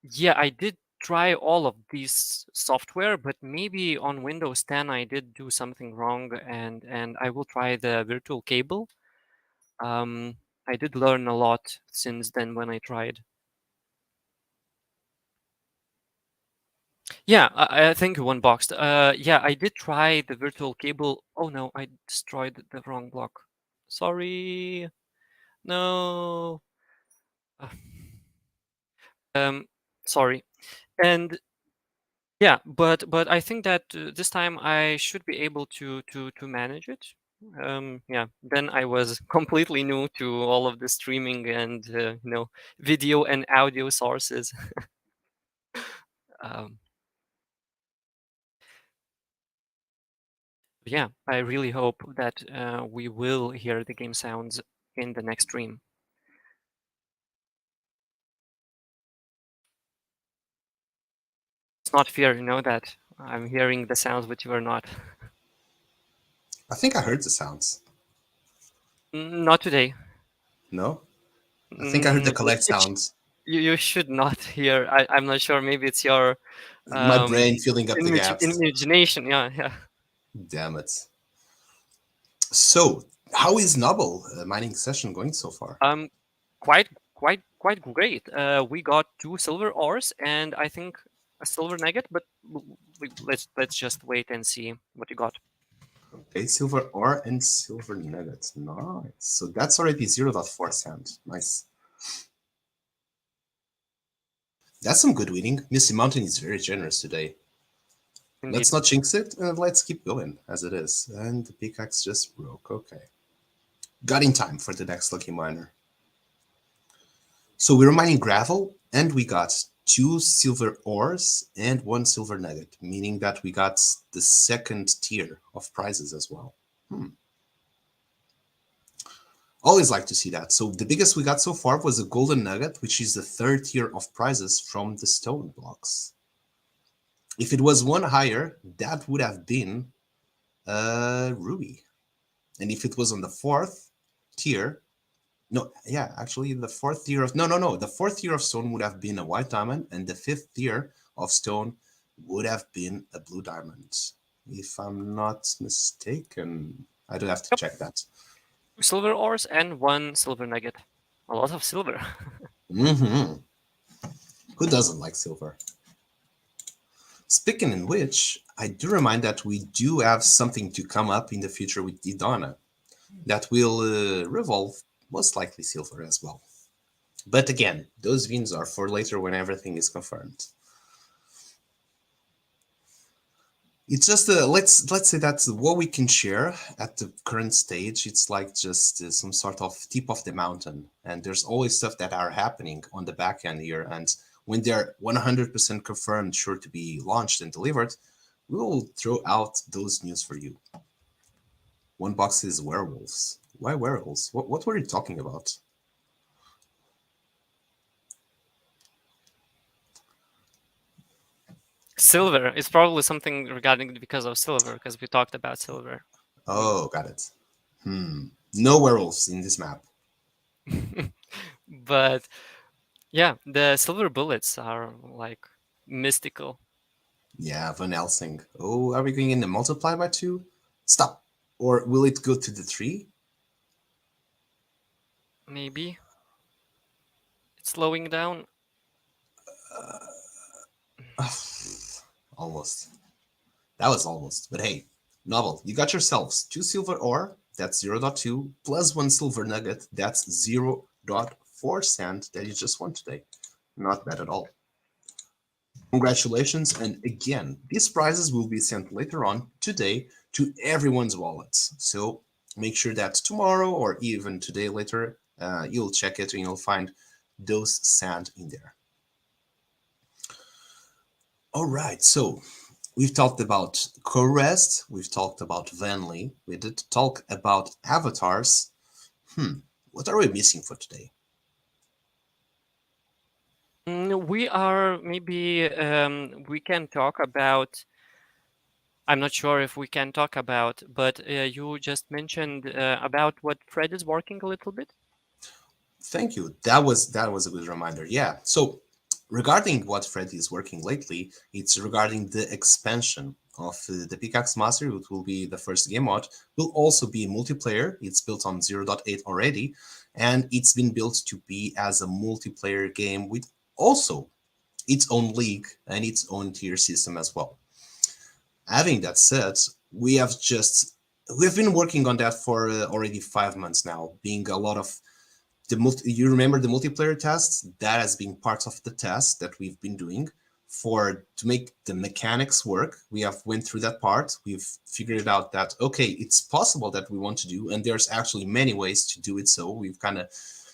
yeah, I did try all of these software, but maybe on Windows 10 I did do something wrong, and I will try the virtual cable. Um, I did learn a lot since then when I tried. Yeah, I think one boxed. Yeah, I did try the virtual cable. Oh no, I destroyed the wrong block. Sorry. No. Uh, Um, sorry. And yeah, but I think that this time I should be able to manage it. Yeah. Then I was completely new to all of the streaming and video and audio sources. Um, yeah, I really hope that we will hear the game sounds in the next stream. It's not fair, that I'm hearing the sounds, but you are not. I think I heard the sounds. Not today. No? I think I heard the collect It sounds. you should not hear. I'm not sure. Maybe it's your My um, brain filling up the gaps. imagination. Yeah, yeah. Damn it. So, how is Noble mining session going so far? Um, quite great. We got 2 silver ores and I think a silver nugget. But let's just wait and see what you got. Okay, silver ore and silver nuggets. Nice. So that's already 0.4 cent. Nice. That's some good winning. Misty Mountain is very generous today. Indeed. Let's not jinx it, and let's keep going as it is. And the pickaxe just broke. Okay. Got in time for the next lucky miner. So we were mining gravel, and we got 2 silver ores and 1 silver nugget, meaning that we got the second tier of prizes as well. Always like to see that. So the biggest we got so far was a golden nugget, which is the third tier of prizes from the stone blocks. If it was one higher, that would have been ruby. And if it was on the fourth tier, no, yeah, actually, the fourth tier of no, the fourth tier of stone would have been a white diamond, and the fifth tier of stone would have been a blue diamond, if I'm not mistaken. I do have to Yep. check that. Silver ores and 1 silver nugget. A lot of silver. Hmm. Who doesn't like silver? Speaking in which, I do remind that we do have something to come up in the future with Didana that will revolve most likely silver as well. But again, those beans are for later when everything is confirmed. It's just let's say that's what we can share at the current stage. It's like just some sort of tip of the mountain, and there's always stuff that are happening on the back end here. And when they're 100% confirmed, sure to be launched and delivered, we will throw out those news for you. One box is werewolves. Why werewolves? What were you talking about? Silver. It's probably something regarding because of silver, because we talked about silver. Oh, got it. No werewolves in this map. But yeah, the silver bullets are like mystical. Yeah, Van Helsing. Oh, are we going in the multiply by 2? Stop. Or will it go to the 3? Maybe it's slowing down. Almost. That was almost. But hey, Novel, you got yourselves 2 silver ore, that's 0.2, plus 1 silver nugget, that's 0.4 sand that you just won today. Not bad at all. Congratulations, and again, these prizes will be sent later on today to everyone's wallets. So make sure that tomorrow or even today later, you'll check it and you'll find those sand in there. All right, so we've talked about Corest, we've talked about Vanley, we did talk about avatars. What are we missing for today? We are maybe we can talk about. I'm not sure if we can talk about, but you just mentioned about what Fred is working a little bit. Thank you. That was a good reminder. Yeah. So regarding what Fred is working lately, it's regarding the expansion of the Pickaxe Master, which will be the first game mod, will also be multiplayer. It's built on 0.8 already, and it's been built to be as a multiplayer game with also its own league and its own tier system as well. Having that said, we've been working on that for already 5 months now, being a lot of you remember the multiplayer tests that has been part of the test that we've been doing for to make the mechanics work. We have went through that part. We've figured out that okay, it's possible that we want to do, and there's actually many ways to do it. So we've kind of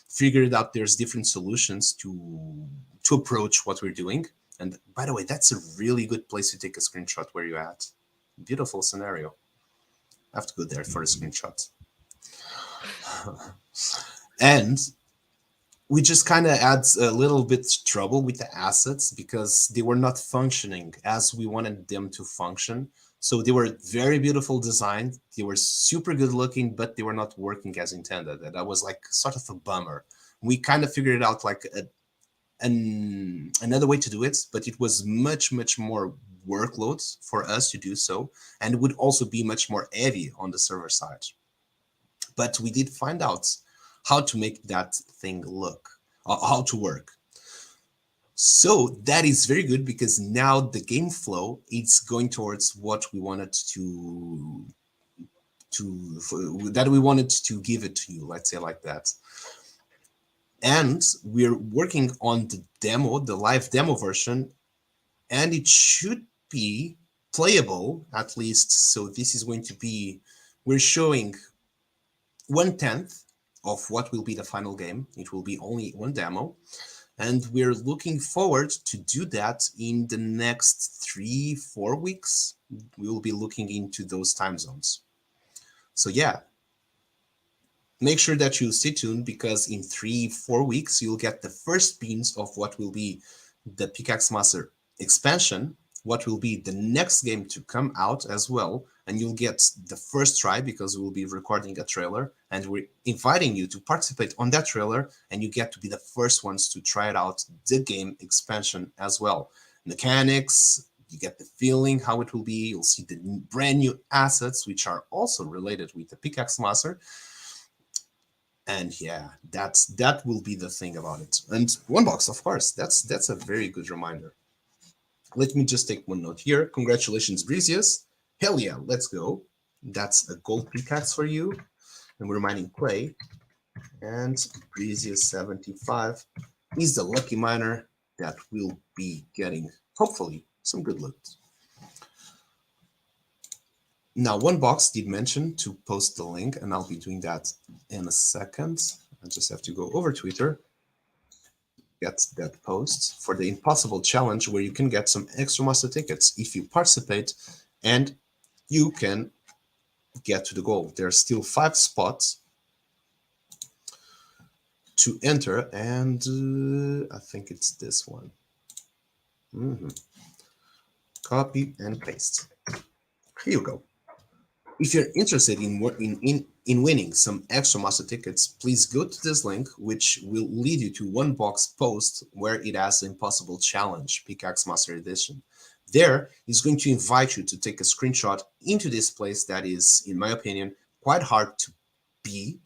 figured out there's different solutions to approach what we're doing. And by the way, that's a really good place to take a screenshot where you're at. Beautiful scenario. I have to go there for a screenshot. And we just kind of had a little bit trouble with the assets because they were not functioning as we wanted them to function. So they were very beautiful design. They were super good looking, but they were not working as intended. And that was like sort of a bummer. We kind of figured it out like another way to do it, but it was much, much more workload for us to do so. And it would also be much more heavy on the server side. But we did find out how to make that thing look, how to work. So that is very good because now the game flow is going towards what we wanted that we wanted to give it to you, let's say like that. And we're working on the demo, the live demo version, and it should be playable at least. So this is going to be, we're showing 1/10 of what will be the final game. It will be only one demo. And we're looking forward to do that in the next 3-4 weeks. We will be looking into those time zones. So yeah, make sure that you stay tuned because in 3-4 weeks, you'll get the first beans of what will be the Pickaxe Master expansion what will be the next game to come out as well, and you'll get the first try because we'll be recording a trailer and we're inviting you to participate on that trailer, and you get to be the first ones to try it out, the game expansion as well. Mechanics, you get the feeling how it will be. You'll see the brand new assets which are also related with the Pickaxe Master. And yeah, that will be the thing about it. And one box, of course, that's a very good reminder. Let me just take one note here. Congratulations, Breezius. Hell yeah, let's go. That's a gold pickaxe for you. And we're mining clay. And Breezius75 is the lucky miner that will be getting, hopefully, some good loot. Now, one box did mention to post the link, and I'll be doing that in a second. I just have to go over Twitter, get that post for the Impossible Challenge, where you can get some extra master tickets if you participate, and you can get to the goal. There are still 5 spots to enter, and I think it's this one. Copy and paste. Here you go. If you're interested in winning some extra master tickets, please go to this link, which will lead you to one box post where it has the Impossible Challenge Pickaxe Master Edition. There is going to invite you to take a screenshot into this place that is, in my opinion, quite hard to be.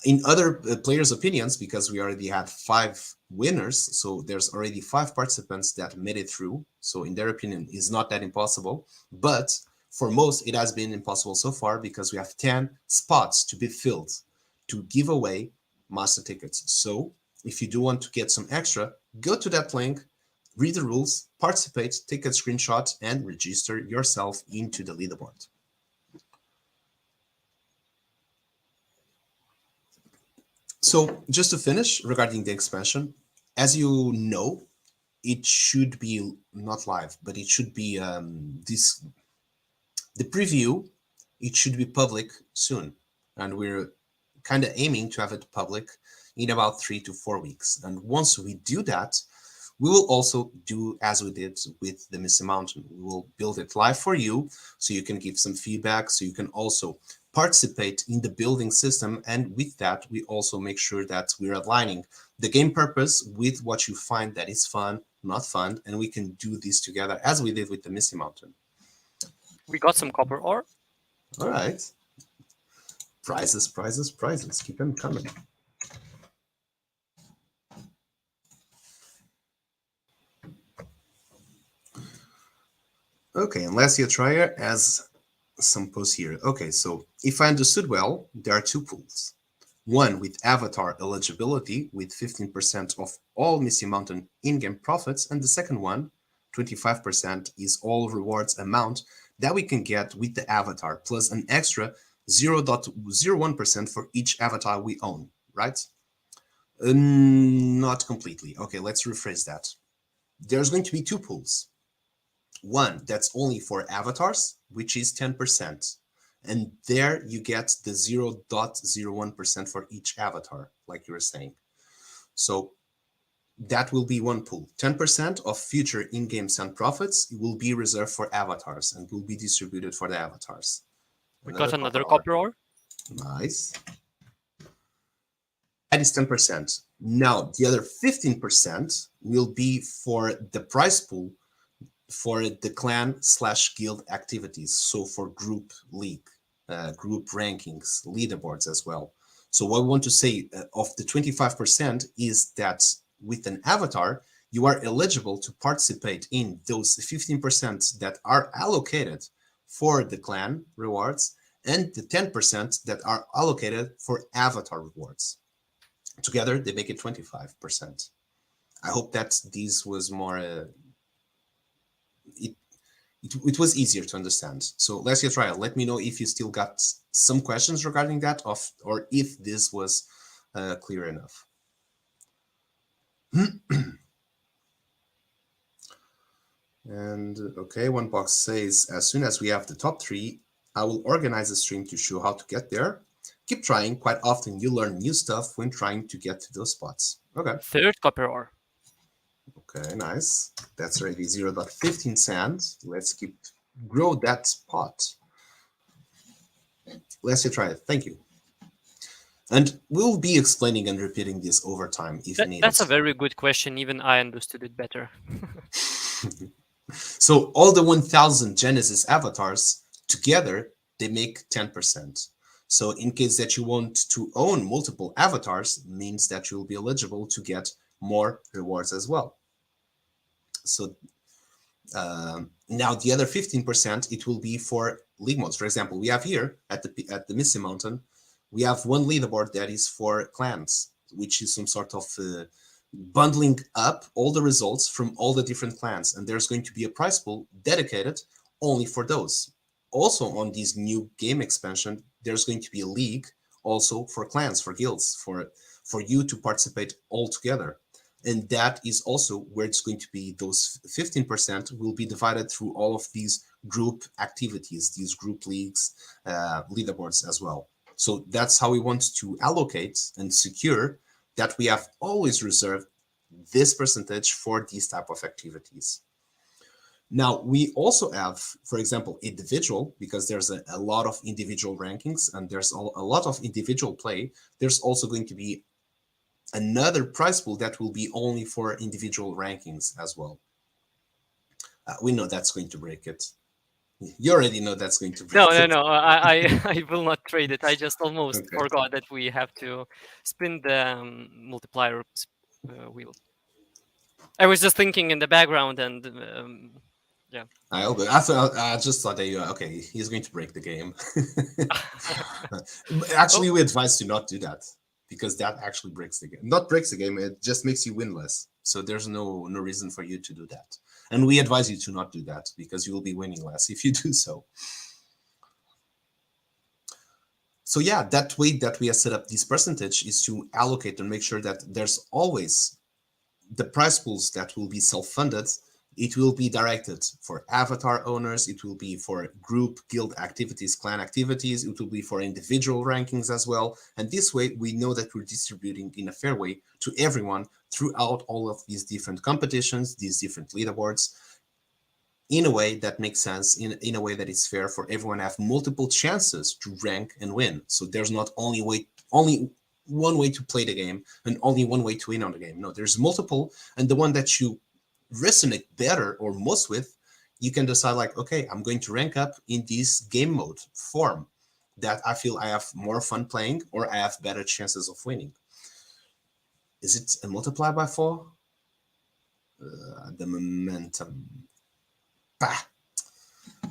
In other players' opinions, because we already had 5 winners, so there's already 5 participants that made it through. So in their opinion, it's not that impossible. But for most, it has been impossible so far because we have 10 spots to be filled to give away master tickets. So if you do want to get some extra, go to that link, read the rules, participate, take a screenshot, and register yourself into the leaderboard. So just to finish regarding the expansion, as you know, it should be not live, but it should be the preview. It should be public soon, and we're kind of aiming to have it public in about 3 to 4 weeks. And once we do that, we will also do as we did with the Misty Mountain. We will build it live for you, so you can give some feedback, so you can also participate in the building system. And with that, we also make sure that we're aligning the game purpose with what you find that is fun, not fun, and we can do this together as we did with the Misty Mountain. We got some copper ore. All right. Prizes, prizes, prizes. Keep them coming. Okay, and Lassia Trier has some posts here. Okay, so if I understood well, there are 2 pools. One with avatar eligibility with 15% of all Misty Mountain in-game profits, and the second one, 25%, is all rewards amount that we can get with the avatar, plus an extra 0.01% for each avatar we own, right? Not completely. Okay, let's rephrase that. There's going to be 2 pools. One that's only for avatars, which is 10%. And there you get the 0.01% for each avatar, like you were saying. So that will be one pool. 10% of future in-game Sun profits will be reserved for avatars and will be distributed for the avatars. We got another copper ore. Nice. That is 10%. Now, the other 15% will be for the prize pool for the clan/guild activities. So for group league, group rankings, leaderboards as well. So what I want to say of the 25% is that with an avatar, you are eligible to participate in those 15% that are allocated for the clan rewards and the 10% that are allocated for avatar rewards. Together, they make it 25%. I hope that this was more... It was easier to understand. So let's get trial. Let me know if you still got some questions regarding that, or if this was clear enough. And okay, one box says, as soon as we have the top 3, I will organize a stream to show how to get there. Keep trying. Quite often you learn new stuff when trying to get to those spots. Okay. 3rd copper ore. Okay, nice. That's already 0.15 sand. Let's keep grow that pot. Let's try it. Thank you. And we'll be explaining and repeating this over time if needed. That's a very good question. Even I understood it better. So all the 1000 Genesis avatars together, they make 10%. So in case that you want to own multiple avatars, means that you'll be eligible to get more rewards as well. So now the other 15%, it will be for league modes. For example, we have here at the Misty Mountain, we have one leaderboard that is for clans, which is some sort of bundling up all the results from all the different clans, and there's going to be a prize pool dedicated only for those. Also on this new game expansion, there's going to be a league also for clans, for guilds, for you to participate all together. And that is also where it's going to be, those 15% will be divided through all of these group activities, these group leagues, leaderboards as well. So that's how we want to allocate and secure that we have always reserved this percentage for these type of activities. Now, we also have, for example, individual, because there's a lot of individual rankings and there's a lot of individual play. There's also going to be another prize pool that will be only for individual rankings as well. We know that's going to break it. You already know that's going to break it. No. I will not trade it. I just almost forgot that we have to spin the multiplier wheel. I was just thinking in the background, and yeah. I just thought that okay, he's going to break the game. Actually, we advise to not do that, because that actually breaks the game. Not breaks the game, it just makes you win less. So there's no reason for you to do that. And we advise you to not do that, because you will be winning less if you do so. So yeah, that way that we have set up this percentage is to allocate and make sure that there's always the prize pools that will be self-funded. It will be directed for avatar owners. It will be for group, guild activities, clan activities. It will be for individual rankings as well. And this way, we know that we're distributing in a fair way to everyone throughout all of these different competitions, these different leaderboards, in a way that makes sense, in a way that is fair for everyone to have multiple chances to rank and win. So there's not only one way to play the game and only one way to win on the game. No, there's multiple, and the one that you resonate better or most with, you can decide like, okay, I'm going to rank up in this game mode form that I feel I have more fun playing, or I have better chances of winning. Is it a multiply by 4? The momentum. Bah!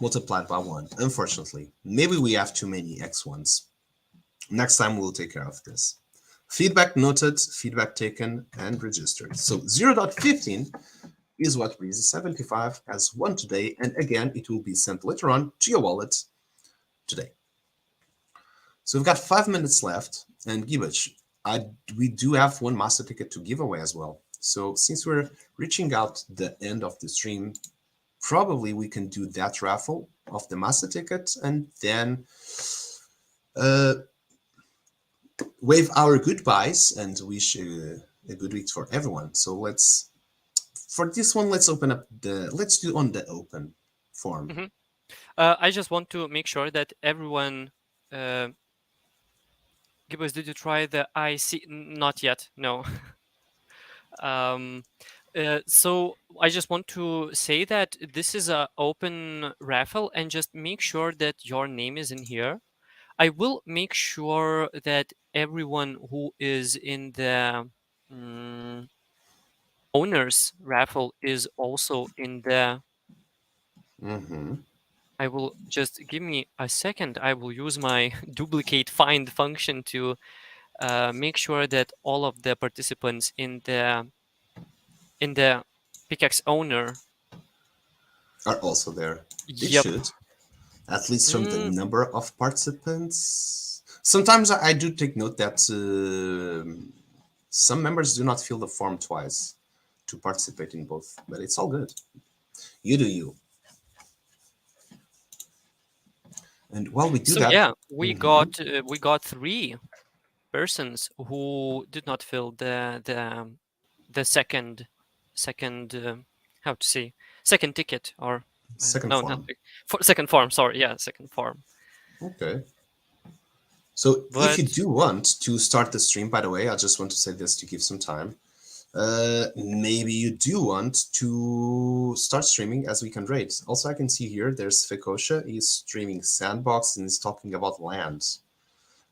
Multiplied by 1, unfortunately. Maybe we have too many X1s. Next time we'll take care of this. Feedback noted, feedback taken, and registered. So 0.15 is what brings 75 as won today, and again it will be sent later on to your wallet today. So we've got 5 minutes left, and Gibich, we do have one master ticket to give away as well. So since we're reaching out the end of the stream, probably we can do that raffle of the master ticket and then wave our goodbyes and wish a good week for everyone. So for this one, let's do on the open form. Mm-hmm. I just want to make sure that everyone. Gibbons, did you try the IC? Not yet. No. So I just want to say that this is an open raffle, and just make sure that your name is in here. I will make sure that everyone who is in the owners raffle is also in the. Mm-hmm. I will just give me a second. I will use my duplicate find function to make sure that all of the participants in the Pickaxe owner are also there. They Yep. should, at least from the number of participants. Sometimes I do take note that some members do not fill the form twice to participate in both, but it's all good. You do you. And while we do that, yeah, we got 3 persons who did not fill the second second, how to say, second ticket, or Second no, farm. not second farm. Sorry, yeah, second farm. Okay. So if But you do want to start the stream, by the way, I just want to say this to give some time. Maybe you do want to start streaming as we can rate. Also, I can see here there's Fekosha. He's streaming Sandbox and he's talking about land.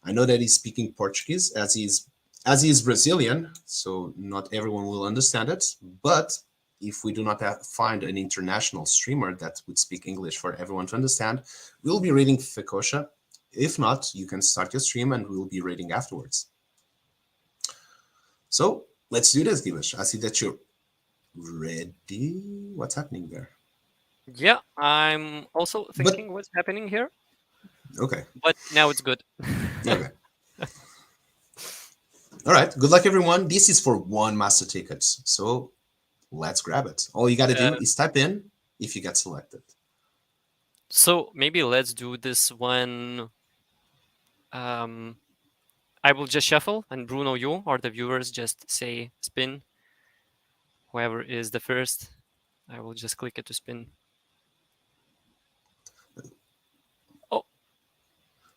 I know that he's speaking Portuguese as he's Brazilian, so not everyone will understand it. But if we do not find an international streamer that would speak English for everyone to understand, we'll be reading Fekosha. If not, you can start your stream and we'll be reading afterwards. So let's do this, Givesh. I see that you're ready. What's happening there? yeah, I'm also thinking what's happening here. Okay. But now it's good. Okay. All right. Good luck, everyone. This is for 1 master ticket. So let's grab it. All you got to do is type in if you get selected. So maybe let's do this one. I will just shuffle, and Bruno, you or the viewers just say spin. Whoever is the first, I will just click it to spin. Oh.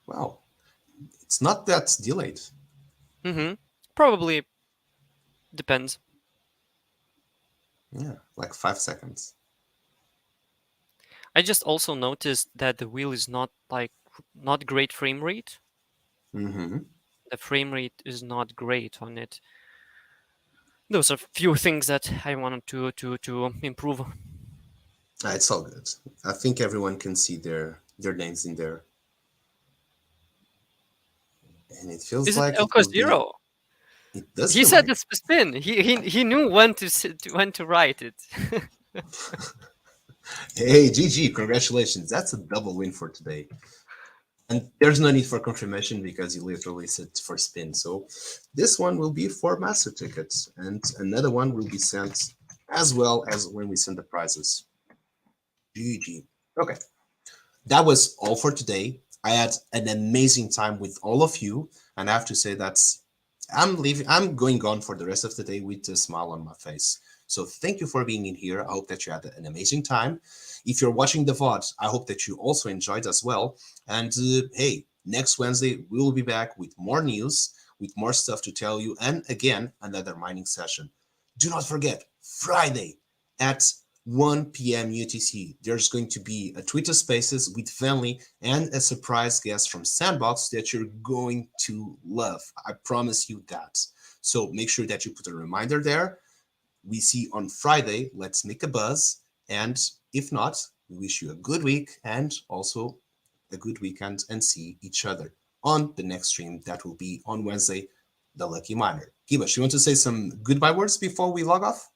Wow. It's not that delayed. Probably depends. Yeah, like 5 seconds. I just also noticed that the wheel is not great frame rate. The frame rate is not great on it. Those are a few things that I wanted to improve. It's all good. I think everyone can see their names in there. And it feels like Elko Zero? It does. He said it's spin. He knew when to write it. Hey, GG, congratulations. That's a double win for today. And there's no need for confirmation because you literally said for spin. So this one will be for master tickets. And another one will be sent as well as when we send the prizes. GG. Okay. That was all for today. I had an amazing time with all of you. And I have to say that I'm going on for the rest of the day with a smile on my face. So thank you for being in here. I hope that you had an amazing time. If you're watching the VOD, I hope that you also enjoyed as well. And hey, next Wednesday, we'll be back with more news, with more stuff to tell you. And again, another mining session. Do not forget, Friday at 1 p.m. UTC, there's going to be a Twitter Spaces with Venly and a surprise guest from Sandbox that you're going to love. I promise you that. So make sure that you put a reminder there. We see on Friday. Let's make a buzz. And if not, we wish you a good week and also a good weekend and see each other on the next stream. That will be on Wednesday, the Lucky Miner. Gibash, you want to say some goodbye words before we log off?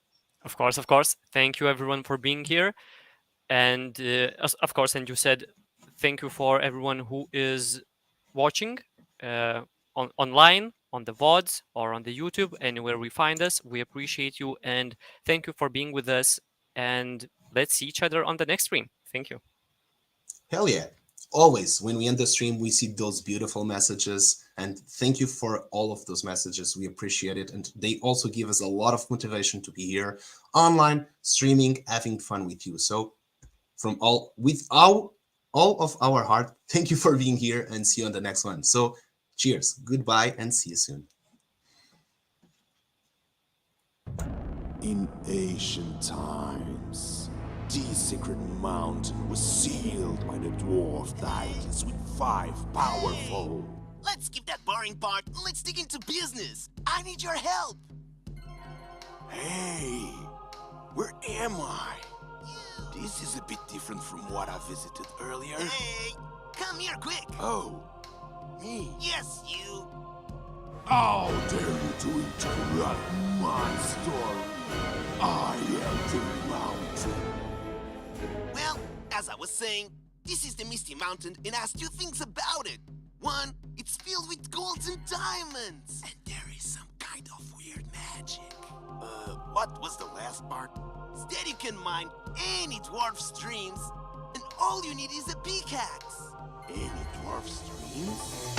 Of course, of course. Thank you everyone for being here. And of course, and you said thank you for everyone who is watching online, on the VODs or on the YouTube, anywhere we find us. We appreciate you and thank you for being with us. And let's see each other on the next stream. Thank you. Hell yeah. Always, when we end the stream, we see those beautiful messages. And thank you for all of those messages. We appreciate it. And they also give us a lot of motivation to be here online, streaming, having fun with you. So from all of our heart, thank you for being here and see you on the next one. So cheers, goodbye, and see you soon. In ancient times, the secret mountain was sealed by the dwarf deities with 5 powerful. Let's skip that boring part and let's dig into business. I need your help. Hey, where am I? This is a bit different from what I visited earlier. Hey, come here quick. Oh, me? Yes, you. How dare you to interrupt my story? I am the mountain. Well, as I was saying, this is the Misty Mountain and has 2 things about it. One, it's filled with golds and diamonds. And there is some kind of weird magic. What was the last part? Instead, you can mine any dwarf streams, and all you need is a pickaxe. Any dwarf streams?